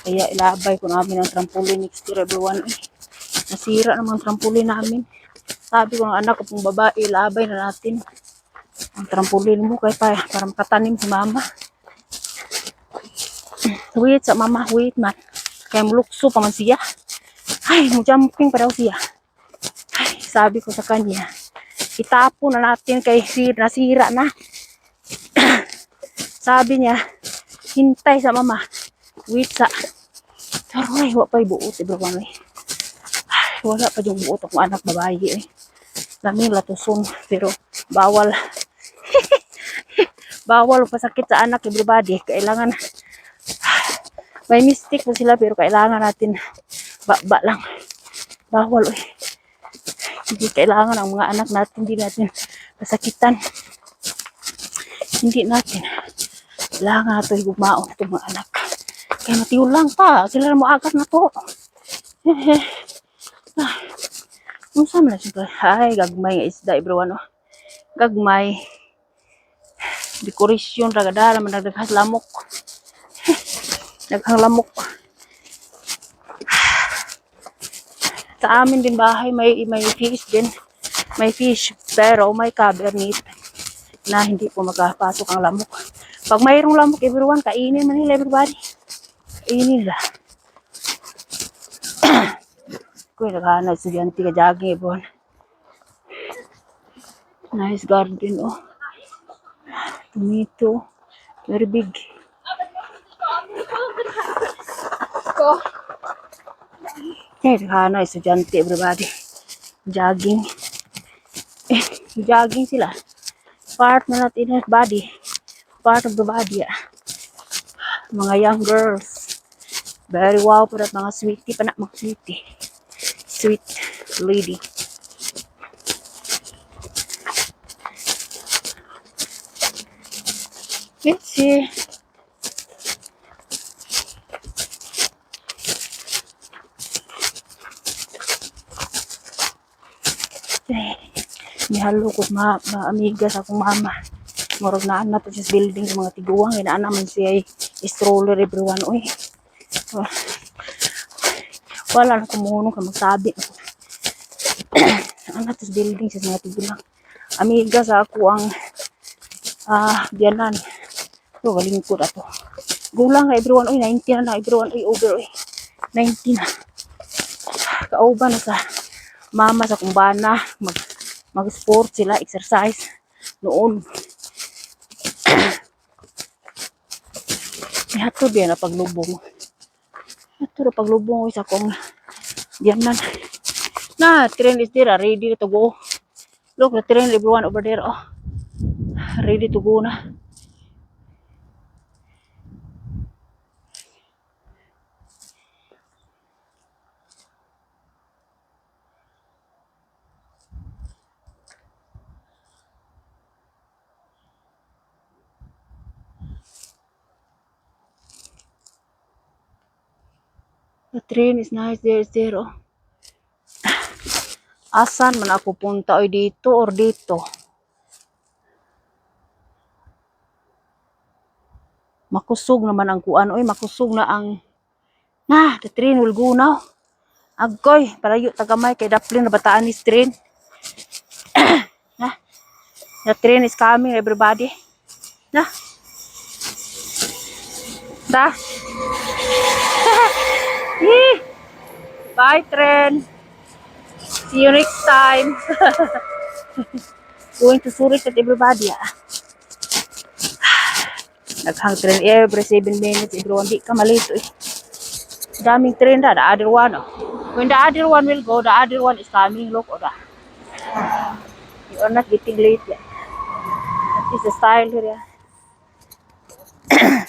Kaya ilabay ko namin ang trampoline next year everyone. Nasira naman ang trampoline namin. Sabi ko ng anak ko pong babae, ilabay na natin ang trampoline mo kaya para makatanim si mama. Wait sa mama, wait man. Kaya mulukso pa man siya. Ay, mo jumping pa daw siya. Ay, sabi ko sa kanya, itapon na natin kay nasira na. Sabi niya, hintay sa mama. Wait sa. Pero ay, wala pa yung buot. Ay, wala pa yung buot akong anak babae. Laming latuson. Pero bawal. Bawal pasakit sa anak everybody. Kailangan may mistake po sila pero kailangan natin ba lang. Bawal eh. Hindi kailangan ang mga anak natin, hindi natin pasakitan. Hindi natin. Kailangan natin gumaon itong mga anak. Kaya matiulang pa. Sila na mo agad na to. Kung saan na siya? Ay, gagmay nga isda everyone. Oh. Gagmay. Dekorasyon, ragadala, managdaghas lamok. Naghang lamok. Sa amin din bahay may fish din. May fish pero may cabernet na hindi po magpapasok ang lamok. Pag mayroong lamok everyone, kainin man nila everybody. Kainin nila. Kuya naghanap estudyante ka jogging everyone. Nice garden oh. Tomato. Very big. Okay, naghanap estudyante everybody. Jogging. Jogging sila. Part na natin ng body. Part of the body. Mga young girls. Very wow para mga sweetie pa na mga sweetie. Sweet lady. Let's see. Mihalo ko amiga sa akong mama. Morog na na to sa building sa mga tiguang. Inaan naman siya stroller everyone. Uy. Wala na kumuno ka magsabi. Ano to sa building sa mga tiguang. Amiga sa ako ang biyanan. So, galingkod ato. Gulang na everyone. Uy, 19 na everyone. Uy, over. Uy. 19 na. Kauban na sa mama sa kumbana. Mag-sport sila, exercise noon. Hatod yan na paglubong. Hatod na paglubong isa kong diyanan. Na, train is there, ready to go. Look, the train everyone over there. Oh, ready to go na. The train is nice. There's there. Oh. Asan man ako punta? Oy, dito or dito? Makusog naman ang kuan. Oy, makusog na ang... the train will go now. Agoy, parayo tagamay kay Daplin na bataan ni train. The train is coming, everybody. Bye, train. See you next time. Going to Zurich at everybody. Naghang train every 7 minutes. Everyone, di ka malito eh. Daming train da, the other one. Oh. When the other one will go, the other one is coming. Look, oh, da. You are not getting late yet. That is the style here. Yeah.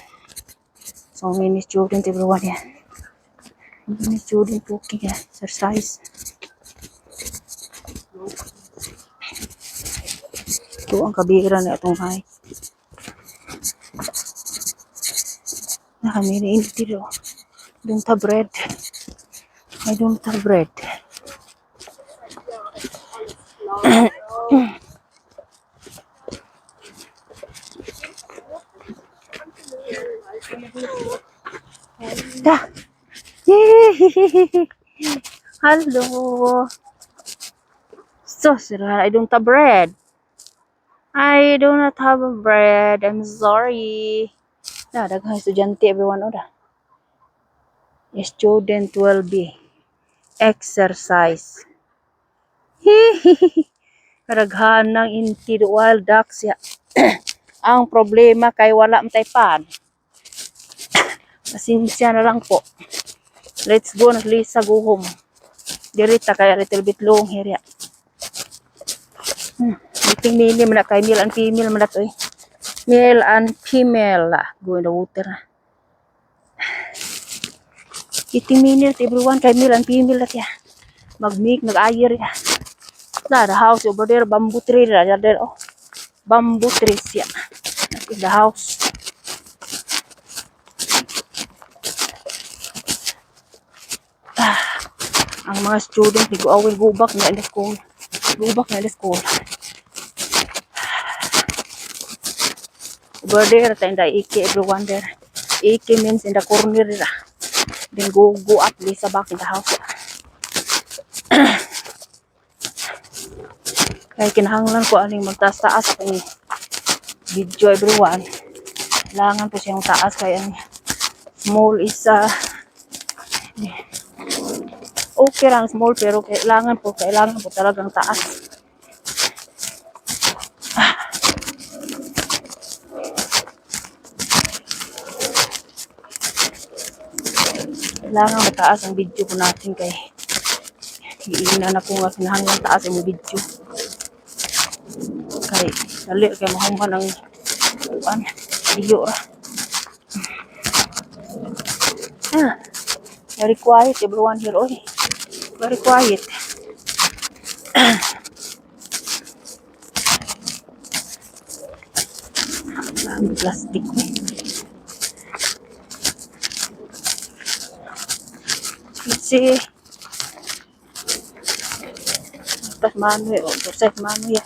So many students, everyone. Yeah. Many students walking, yeah. Exercise. Ito ang kabira na itong high. Nakamini dito. Don't have bread. I don't have bread. Da. Yay! Hello. So, sir, I don't have bread. I do not have bread. I'm sorry. Na, daghang estudyante, everyone, o da. Student will be exercise. Karaghan ng inti wild ducks ya. Ang problema kay wala matay pan. Pasensya na lang po. Let's go na Lisa go home. Dirita kaya little bit long here ya. Meeting mini man kay male and female man to eh. Male and female lah. Go in the water na. Meeting mini everyone kay male and female lah ya. Mag-make nag-ayer ya. Na the house over there bamboo tree there oh. Bamboo trees ya. That is the house. Ang mga student di go away go back na in the school. Go back na in the school. Over there in the Ike everyone there. Ike means in the corner. Then go up Lisa back in the house. Kaya kinahanglan ko aning magtaas-taas ang video everyone. Kailangan po siyang taas kaya ang small is okay lang small pero kailangan po talagang taas. Kailangan mataas ang video po natin kay iinan na po nga kinahanglan taas ang video. Kay dali kay mahuman ang video ra. Very quiet everyone here oy. Very quiet. Ang plastic ko. Let's see. Tas mano eh. Set mano ya.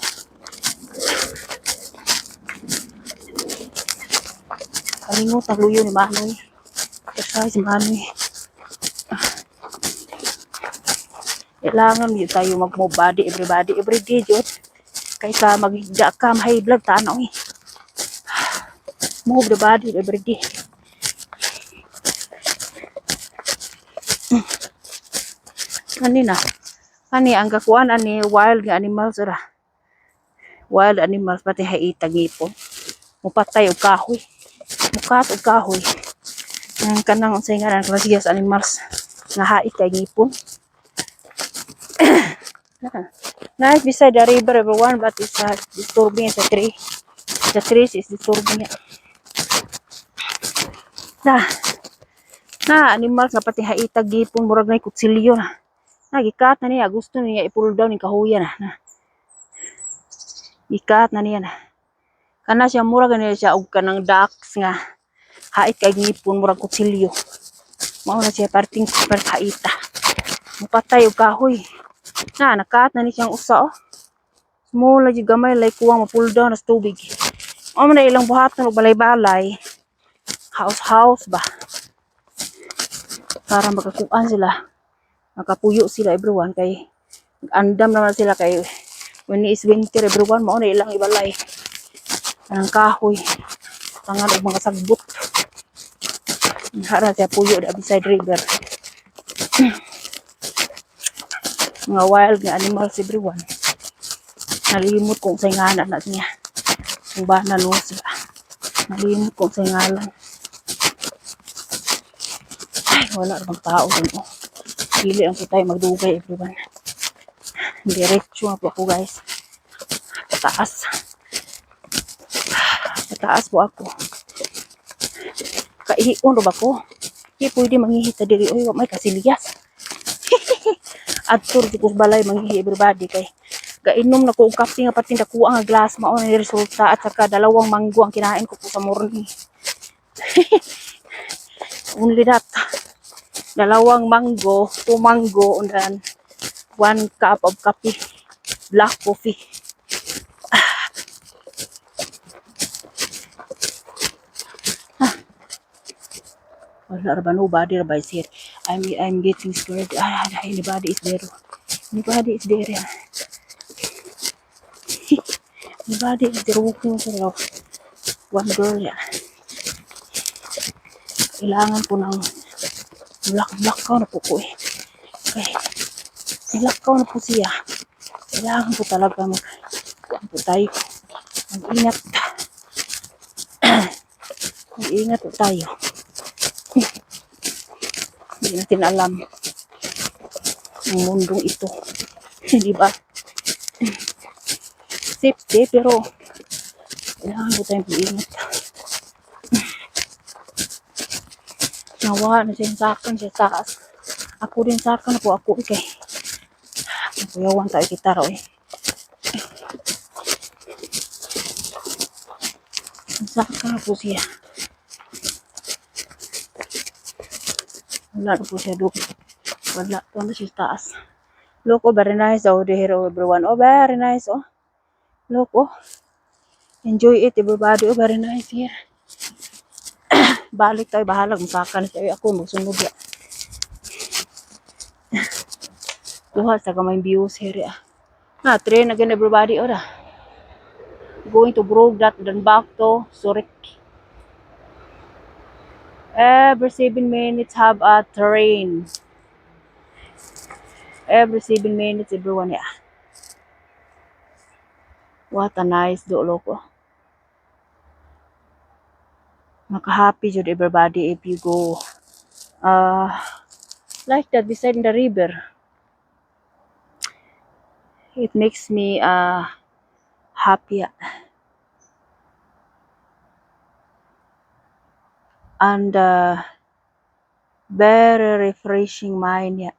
Kalimutan luyo ni mano eh. Exercise mano eh. Kailangan yun tayo mag-move body every day jud. Kaysa magigda ka high blood tanaw eh. Move the body every day. Kani ang kakuan ani wild nga animals ra. Wild animals pati haitag ngipon. Mupatay og kahoy. Mukat og kahoy. Ang kanang unsay ngaran class animals nga hait kay ngipon. Nice beside the river everyone but it's disturbing the tree. The trees is disturbing it. Na animals nga pati haitag ngipon murag nay kutsilyo na. Gikat na niya gusto niya i-pull down yung kahuyan na. Gikat na niya na. Kana siya murag na siya og kanang ducks nga hait kay ngipon murag kutsilyo. Mao na siya parting super kaita. Mupatay og kahoy. Nakat na ni siyang usa oh. Small lagi gamay like kuwang ma-pull down na tubig. Mao man na ilang buhaton og balay-balay. House ba. Para makakuan sila. Makapuyo sila everyone kay andam naman sila kay when is winter everyone mao na ilang ibalay. Ang kahoy. Tangan og mga sagbot. Hara siya puyo da beside river. Mga wild nga animals everyone. Nalimot kung sa ngalan na niya. Kung ba na no sila. Nalimot kung sa ngalan. Ay, Wala namang tao dun. Oh. Pili lang po tayo magdugay, everyone. Diretso nga po ako, guys. Pataas. Pataas po ako. Kaihion ba ko? Hindi pwede manghihita diri. Uy, may kasiliyas. Adtur di ko balay manghihi, everybody. Kay gainom na ko og kape nga pati nakuha nga glass mao ni resulta at saka 2 manggo ang kinain ko po sa morning. Only that. 2 mango, 2 mango, and then 1 cup of coffee, black coffee. Wala ba, nobody ba is here. I'm getting scared. Anybody is there. Anybody is there. Anybody is there walking for one girl. Kailangan po ng lakaw na po ko eh. Okay. Nilakaw na po siya. Kailangan po talaga po tayo. Mag-ingat. Mag-ingat po tayo. Hindi natin alam ang mundong ito. Di ba? Safety, pero kailangan po tayong mag-ingat. Nawa na siyang sakan siya taas. Ako din sakan na po ako. Okay. Kuyawan tayo kita raw eh. Sakan na po siya. Wala na po siya doon. Wala. Ito na siya taas. Look, oh, very nice. Oh, the hero, everyone. Oh, very nice. Oh. Look, oh. Enjoy it, everybody. Oh, very nice here. Balik tayo. Bahala kung sakan tayo. Ako, magsunod ya. Tuha sa kamay views here. Na, train again, everybody. Oh, going to Brogdot, then back to Zurich. Every 7 minutes have a train. Every 7 minutes, everyone, yeah. What a nice do, loco. Maka-happy jud everybody if you go like that beside the river. It makes me happy. And very refreshing mind, yeah.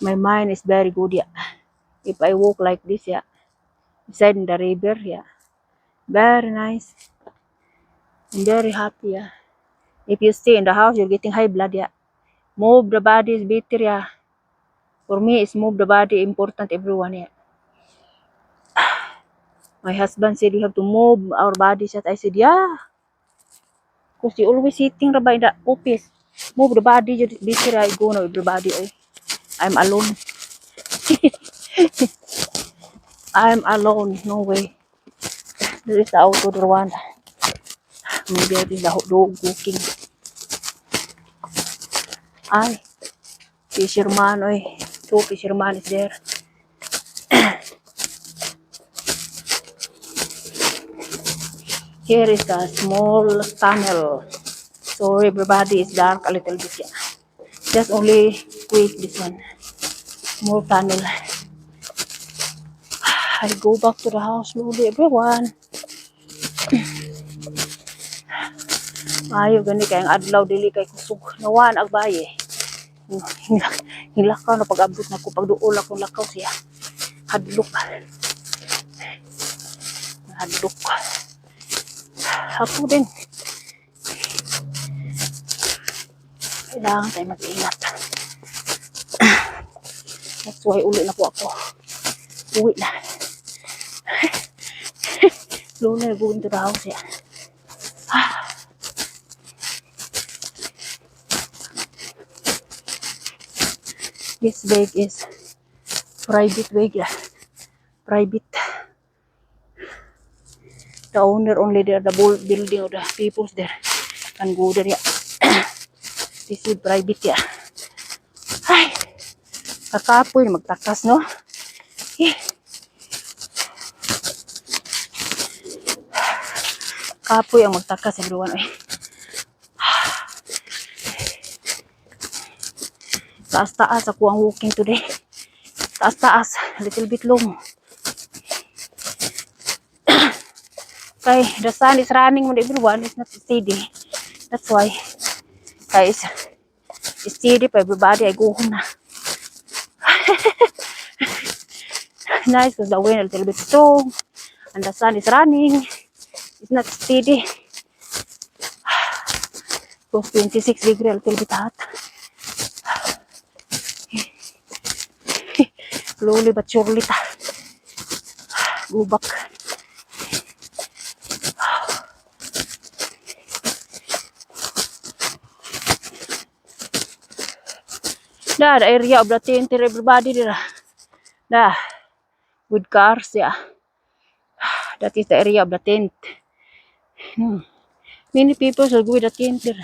My mind is very good, yeah. If I walk like this, yeah, beside the river, yeah, very nice. I'm very happy, yeah. If you stay in the house, you're getting high blood, yeah. Move the body is better, yeah. For me, it's move the body important, everyone, yeah. My husband said we have to move our bodies. I said, yeah. Because you always sitting in the office. Move the body, you better I go now, everybody. I'm alone. I'm alone, no way. There is the outdoor one. Maybe it is the dog walking. Ay, fisherman, oy. 2 fisherman is there. Here is a small tunnel. So everybody is dark a little bit. Yeah. Just only quick this one. Small tunnel. I go back to the house slowly, everyone. Ayaw gani kayang adlaw dili kay kusog. Nawan ag baye. Hilakaw na pag-abot na ko. Pagduol ako lakaw siya. Hadlok. Hadlok. Ako din. Kailangan tayo mag-ingat. That's why uli na po ako. Uwi na. Slowly going to the house, yeah. This bag is private bag, yeah. Private. The owner only there, the building of the peoples there can go there, yeah. This is private, yeah. Ay, kakapoy magtakas, no? Eh. Kapoy ang magtakas, everyone. Eh. Taas-taas ako ang walking today. Taas-taas. A little bit long. Kay the sun is running on everyone. It's not steady. That's why. Kay it's steady pa everybody. I go home na. Nice because the wind a little bit strong. And the sun is running. It's not steady. So 26 degrees, a little bit hot. Slowly but surely ta. Go back. The area of the tent, everybody there. With cars, yeah. That is the area of the tent. Many people will go with the tent there.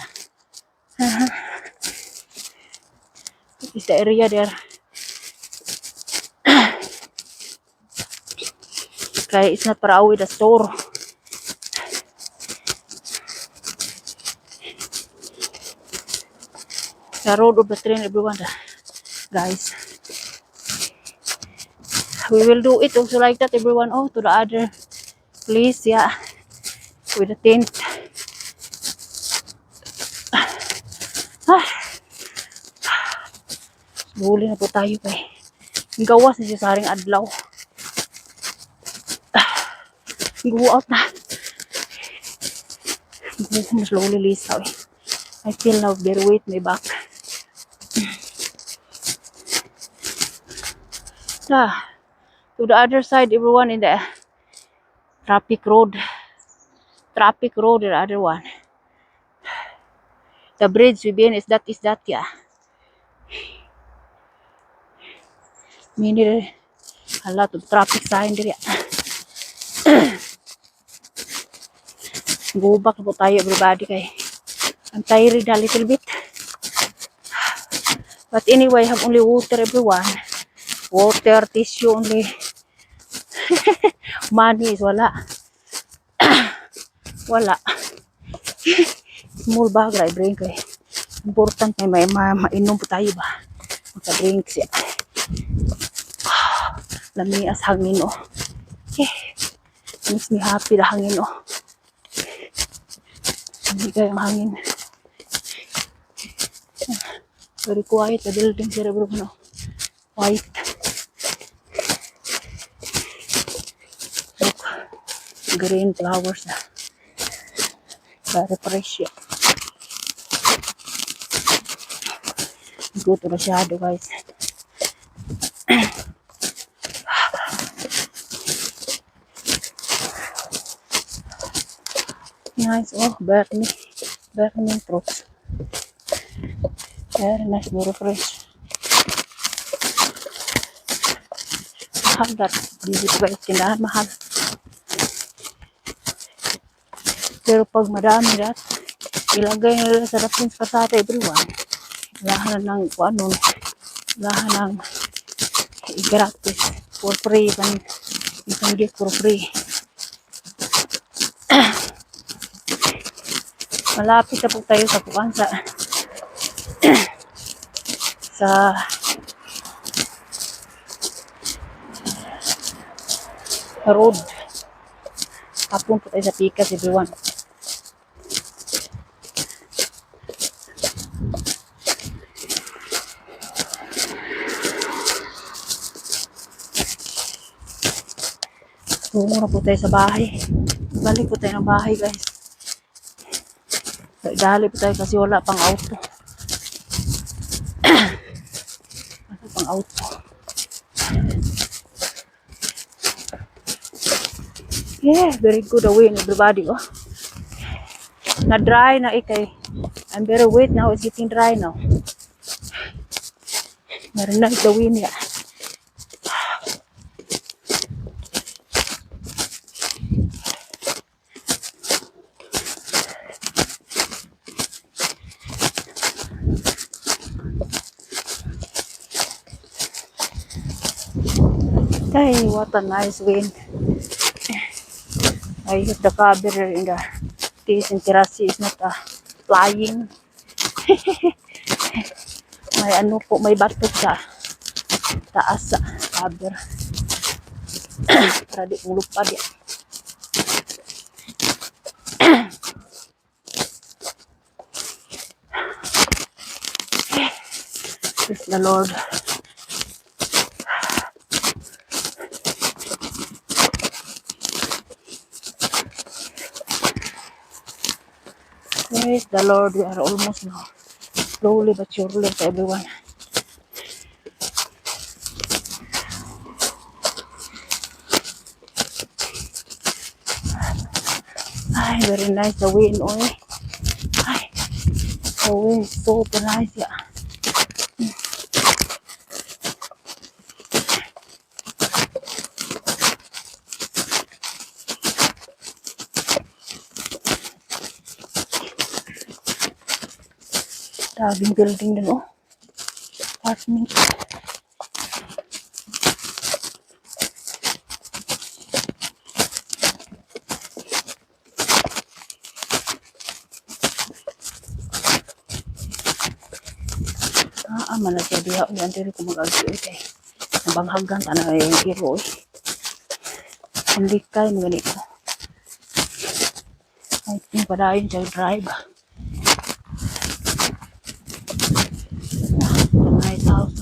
This is the area there. Kaya it's not far away the store. The road of the train, everyone, guys. We will do it also like that, everyone. Oh, to the other place, yeah, with the tent. Huli na po tayo kay gawas na siya sa haring adlaw. Go out na. Go slowly lisaw eh. I feel now very weight my back. To the other side, everyone, in the traffic road. Traffic road, the other one. The bridge we been is that, yeah. Many, a lot of traffic sign there. Go back po tayo, everybody, kay I'm tired a little bit. But anyway, I have only water, everyone. Water, tissue only. Money is wala. Wala. Small bag I drink eh. Important may mainom po tayo ba? Magka-drink siya. Lamias hangin oh. Makes me happy the hangin oh. Hindi kayang hangin. Very quiet the building here bro no. White. Look. Green flowers na. Very fresh yeah. Go to the shadow guys. Nice oh, burning fruits. Very nice, very fresh. Mahal that. Hindi ko guys tindahan mahal. Pero pag madami that, ilagay nila sa rafins pasata everyone. Lahan ng ano, lahan ng gratis for free, you can get for free. Malapit na po tayo sa pukan sa road. Tapon po tayo sa pikas everyone. Tungo na po tayo sa bahay. Balik po tayo ng bahay guys. Dali po tayo kasi wala pang auto. Wala pang auto. Yeah, very good wind everybody. Oh. Na dry na ikay. I'm very wet now. It's getting dry now. Very nice the wind yeah. Hey, what a nice wind. I hope the cover in the terrace is not flying. may ano po, may bato sa taas sa cover. Para di kong lupad yan. Praise the Lord. Praise the Lord. We are almost now. Slowly but surely to everyone. Ay, very nice the wind, oy. Ay, the wind is super nice, yeah. Daming building din, oh. Apartment. Mana siya diha. Yan, diri ko mag-agyo, eh. Nabanghagan, tanay yung iro, eh. Hindi kayo mga nito. I think padayon siya drive. Nice house.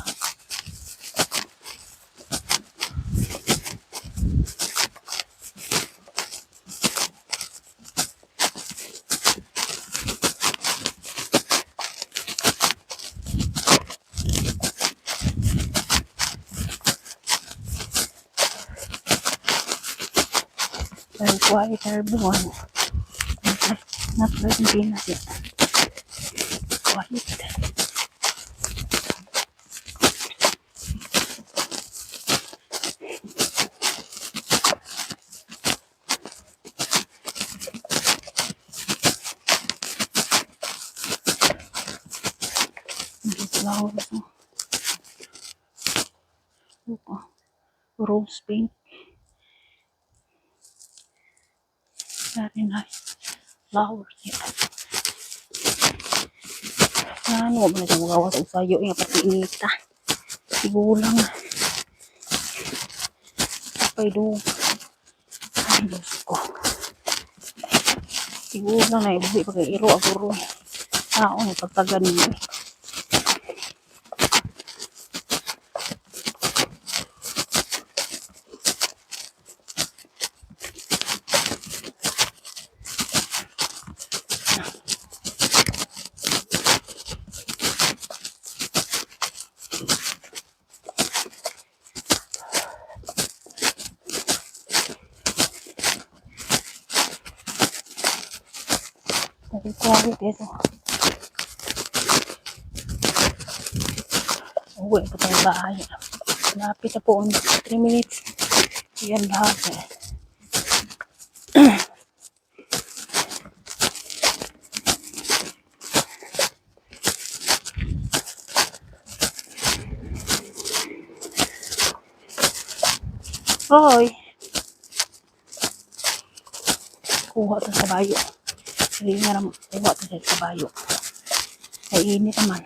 Very quiet, everyone. Not like in Pinas yet. Quiet. Flowers. Oh, rose pink. Very nice. Flowers. Yeah. Ano ba na siya magawa sa usayo yung pati inita. Siguro lang. Kapay do. Ay, Diyos ko. Siguro lang na ibuhi pag iro aguro. Tao na pagtagan niyo. Very quiet ito. Uwi po tayong bahay. Lapit na po. 3 minutes. Yan lahat eh. Hoy! Kuha ito sa bayo. Hindi nga naman kuha ito sa bayo. Ay init naman.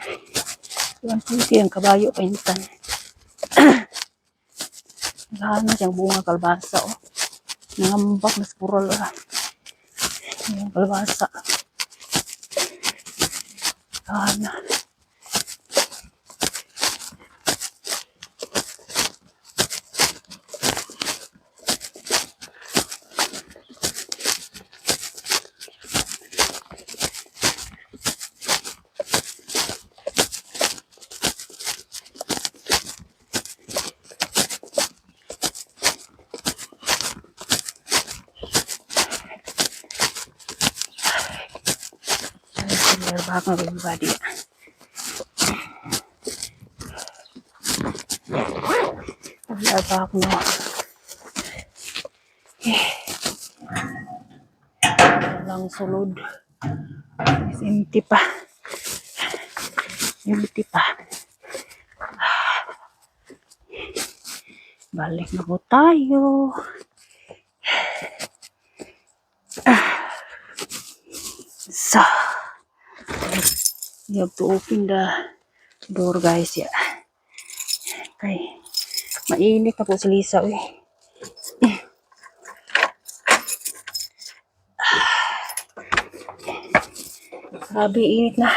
Iwan po yung kabayo paintan. Nagahan na siyang bunga kalbasa, oh. Nangambak na squirrel, ah. Yung kalbasa. Nagahan na. Back na everybody. We are back now. Walang sulod. Is empty pa. Empty pa. Balik na po tayo. So, you have to open the Door guys ya. Kay mainit na po si Lisa eh. Grabe init na.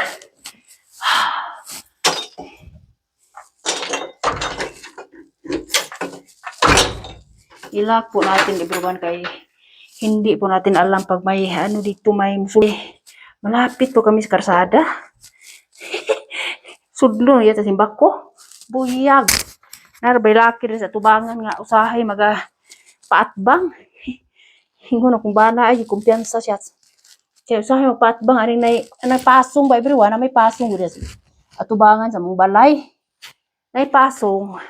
Ilak po natin everyone kay hindi po natin alam pag may ano dito may musuli. Malapit po kami sa karsada. Sudlo yata simbak ko. Buyag. Narbay laki rin sa tubangan nga usahay maga paatbang. Hingo na kung bana ay kumpiyansa siya. Kaya usahay magpaatbang aring na pasong ba everyone na may pasong gud at tubangan sa mong balay. Nay pasong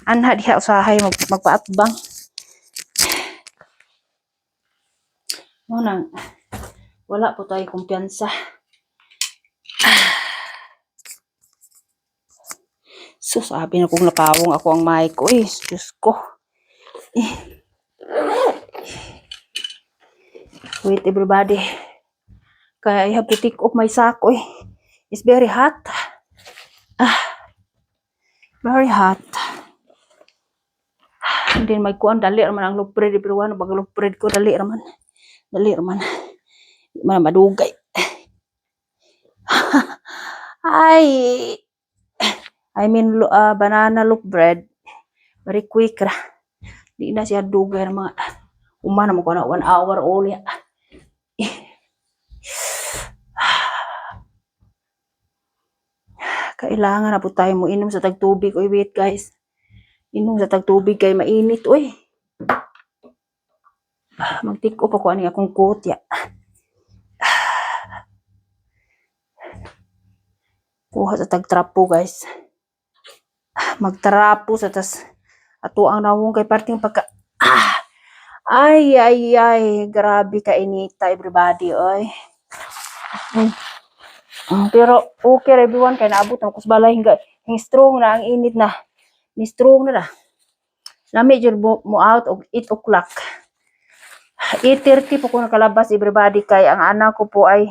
anha diha usahay magpaatbang. Nang wala po tayo kumpiyansa. So, sabi na kong napawong ako ang mic ko eh. Diyos ko. Wait everybody. Kaya I have to take off my sako eh. It's very hot. Very hot. And then may kuan dali raman ang loaf bread everyone. Pag loaf bread ko dali raman. Dali raman. Di man madugay. I mean banana loaf bread. Very quick ra. Di na siya dugay mga umana mo ko na 1 hour only. Kailangan na po tayo mo inom sa tagtubig. Uy, wait guys. Inom sa tagtubig kay mainit. Uy. Mag-take off ako ani akong coat ya. Kuha sa tagtrapo guys. Magtrapo sa tas ato ang nawong kay parting pagka ay grabe ka inita everybody oy. Pero okay everyone kay naabot ang kusbalay hingga strong na ang init na. Ni strong na. Lami jud mo out og 8 o'clock. 8:30 po ko nakalabas everybody kay ang anak ko po ay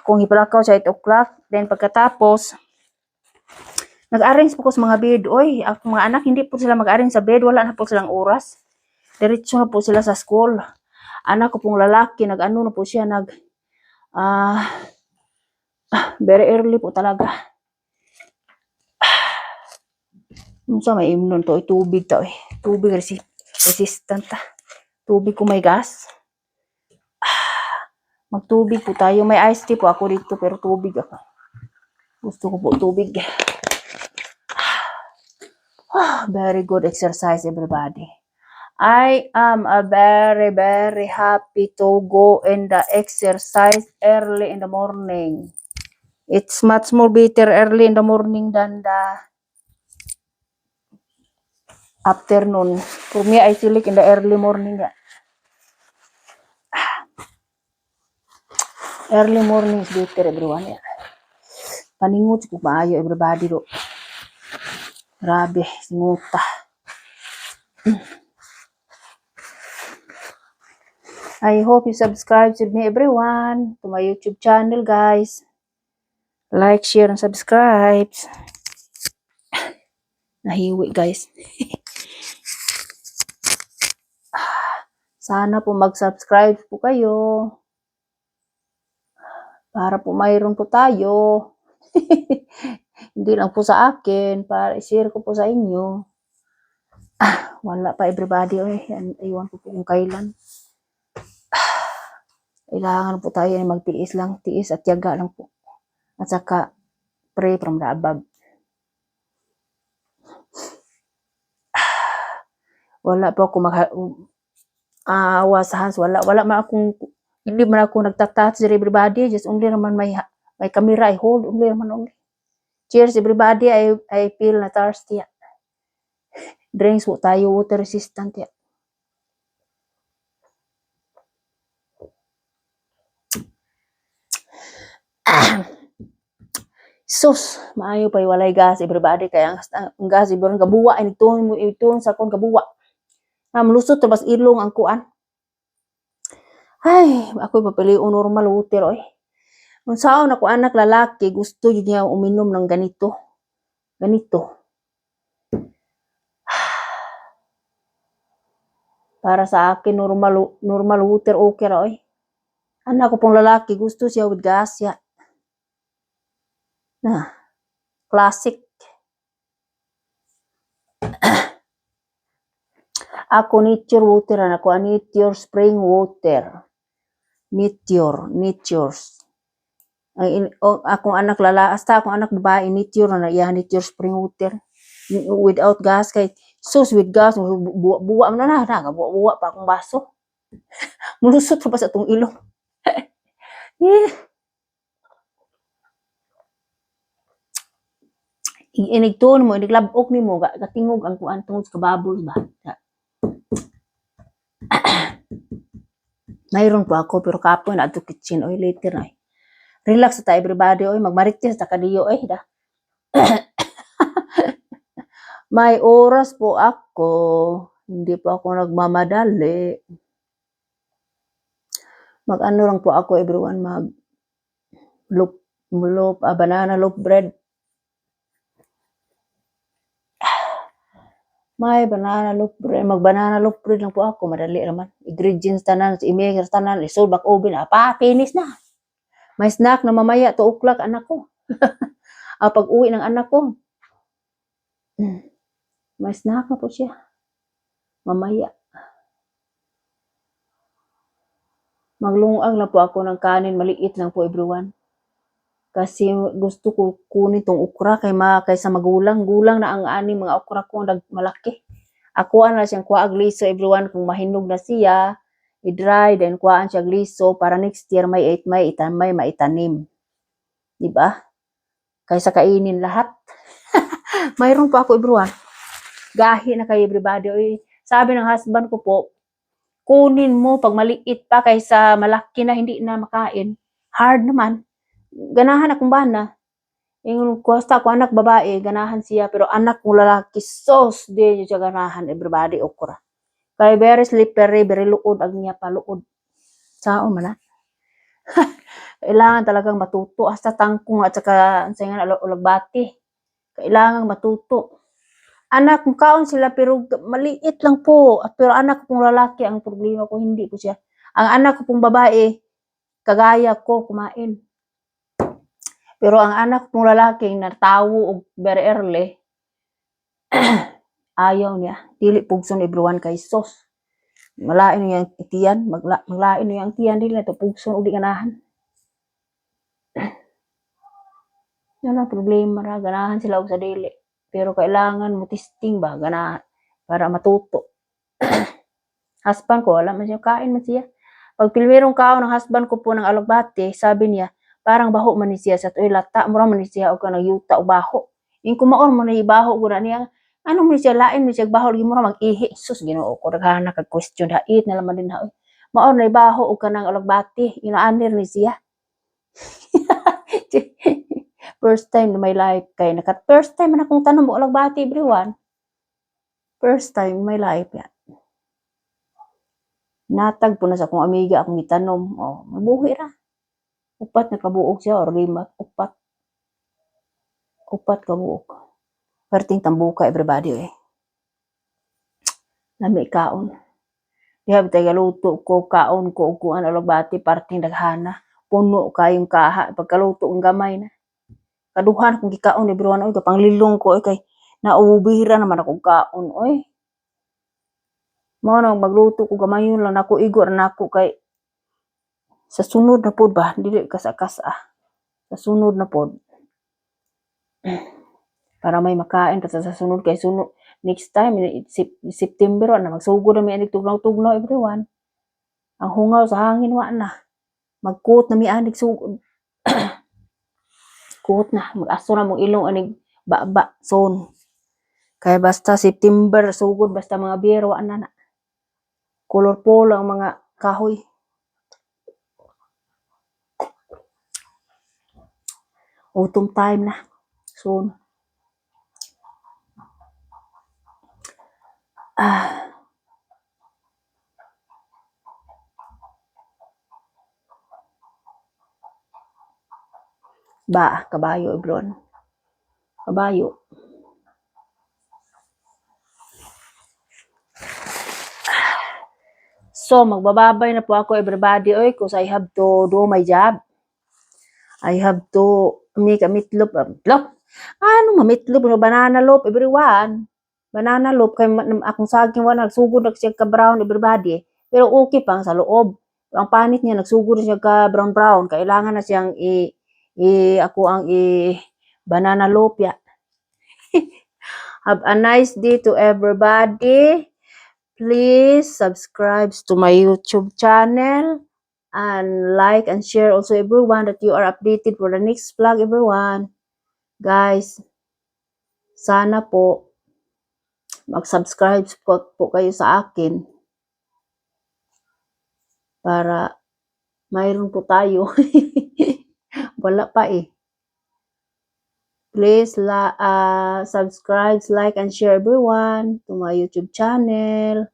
kung ipalakaw sa 8 o'clock. Then pagkatapos nag-arrange po ko sa mga bed. Oy, ako mga anak hindi po sila mag-arrange sa bed, wala na po silang oras. Diretso na po sila sa school. Anak ko pong lalaki nag-ano na po siya very early po talaga. Unsa may imnon to, tubig to eh. Tubig resistant ta. Tubig ko may gas. Magtubig po tayo. May iced tea po ako dito pero tubig ako. Gusto ko po tubig. Very good exercise everybody. I am very very happy to go in the exercise early in the morning. It's much more better early in the morning than the afternoon. For me, I select in the early morning. Early morning is better, everyone. Paningot ko maayo, everybody. Do. Grabe, singuta. I hope you subscribe to me, everyone, to my YouTube channel, guys. Like, share, and subscribe. Nahiwi, guys. Sana po mag-subscribe po kayo. Para po mayroon po tayo. Hindi lang po sa akin. Para i-share ko po sa inyo. Wala pa everybody. Iwan ko po kung kailan. Kailangan po tayo magtiis lang. Tiis at tiyaga lang po. At saka pray from the above. Wala po ako wasahan. Wala man akong hindi man ako nagtatouch everybody. Just only naman may camera I hold. Only naman only. Cheers everybody. I feel na thirsty. Drinks po tayo. Water resistant. Sus, maayo pa walay gas everybody. Kaya ang gas ibon kabuwa. Ito sa kon kabuwa. Malusot bas ilong ang kuan. Ay, ako papili normal water oy. Kung saan ako anak lalaki, gusto yun niya uminom ng ganito. Ganito. Para sa akin, normal water okay ra, oy. Anak ko pong lalaki, gusto siya with gas, ya. Na, classic. Ako nature water, ako nature spring water. Natures. Akong anak hasta akong anak babae, nature na iya, nature spring water. Without gas, kay sus with gas, buwa na buwa pa akong baso. Mulusot pa sa itong ilong. Inigtuon mo, iniglabok ni mo, katingog ang kuan tungod sa kababol ba. Mayroon po ako, pero kapon na ito kitchen, oy, later na. Relax ta everybody, oy, magmarites ta kadiyo, oy, da. May oras po ako, hindi po ako nagmamadali. Mag-ano lang po ako, everyone, banana loaf bread. May banana loaf bread, mag-banana loaf bread lang po ako, madali naman. Ingredients tanan, i-mix tanan, isolve back oven, finish na. May snack na mamaya, 2 o'clock, anak ko. Pag-uwi ng anak ko. May snack na po siya. Mamaya. Maglungag lang po ako ng kanin, maliit lang po, everyone. Kasi gusto ko kunin tong okra kaysa magulang. Gulang na ang aning mga okra ko malaki. Akuan na siyang kuha agliso, everyone, kung mahinog na siya, i-dry, then kuhaan siya agliso para next year may maitanim. Diba? Kaysa kainin lahat. Mayroon pa ako, everyone. Gahi na kayo, everybody. Oy, sabi ng husband ko po, kunin mo pag maliit pa kaysa malaki na hindi na makain. Hard naman. Ganahan akong bana. Yung kuwasta ko anak babae, ganahan siya. Pero anak kong lalaki, sos, di siya ganahan. Everybody, okra. Kaya very slippery, very luod. Ang niya pa luod. Sao man na. Kailangan talagang matuto. Hasta tangkong at saka sayangan ulagbati. Kailangan matuto. Anak, kaon sila pero maliit lang po. Pero anak kong lalaki, ang problema ko, hindi po siya. Ang anak ko pong babae, kagaya ko, kumain. Pero ang anak kong lalaki, natawo og very early, ayaw niya. Dili pugson everyone kay sos. Malain niya ang itiyan, maglain niya ang tiyan, dili na ito pugson o di ganahan. Yan ang problema ra, ganahan sila og sa dili. Pero kailangan mo testing ba, ganahan, para matuto. Husband ko, wala man siya, kain man siya. Pag pilmerong kaon ng husband ko po ng alugbati, sabi niya, parang baho man ni siya sa tuyo lata, mura man ni siya o ka ng yuta o baho. Yung kumaon mo na ibaho ko na niya, ano mo siya, lain mo siya baho, lagi mura mag-ihi. Sus, ginoo ko, naghahanap kag-question, hait na laman din na. Maon na ibaho o ka ng alugbati, inaanir ni siya. First time na may life kay first time na akong tanong mo alugbati, everyone. First time may life yan. Natag po na sa akong amiga akong itanom. Oh, mabuhi ra. Upat na kabuok siya or 5. Upat kabuok. Perting tambuka, everybody, eh. Lami kaon. Diha bitay galuto ko, kaon ko, kuan alugbati, parting daghana. Puno kayong kaha. Pagkaluto ang gamay na. Kaduhan kung gikaon, everyone, oy, kapanglilong ko, oy, kay naubira naman akong kaon, oy. Mo nang magluto ko gamayon lang nako, igor na ako kay sa sunod na pod ba, dili kasa-kasa. Sa sunod na pod. Para may makain pa sa sunod kay sunod next time September na magsugod na mi anig tugnaw-tugnaw, everyone. Ang hungaw sa hangin wa na. Magkuot na mi anig sugod. Kuot na, mag-aso na mong ilong anig baba son. Kaya basta September sugod, basta mga biyero wa na. Colorful ang mga kahoy. Autumn time na. Soon. Ba, kabayo, everyone. Kabayo. So, magbababay na po ako, everybody. Oy, cause I have to do my job. I have to make a meatloaf. Meatloaf? Ano ma-meatloaf? Banana loaf, everyone. Banana loaf. Kay akong saging wala, nagsugod na siya ka-brown, everybody. Pero okay pang sa loob. Ang panit niya, nagsugod na siya ka-brown-brown. Kailangan na siyang ako ang banana loaf ya. Have a nice day to everybody. Please subscribe to my YouTube channel and like and share also everyone that you are updated for the next vlog, everyone. Guys, sana po mag-subscribe po kayo sa akin para mayroon po tayo. Wala pa eh. Please subscribe, like, and share everyone to my YouTube channel.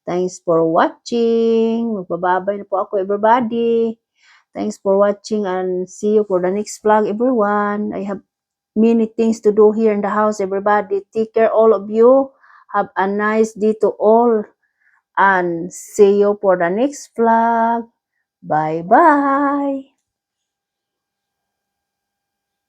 Thanks for watching. Magbababay na po ako, everybody. Thanks for watching and see you for the next vlog, everyone. I have many things to do here in the house, everybody. Take care, all of you. Have a nice day to all. And see you for the next vlog. Bye-bye.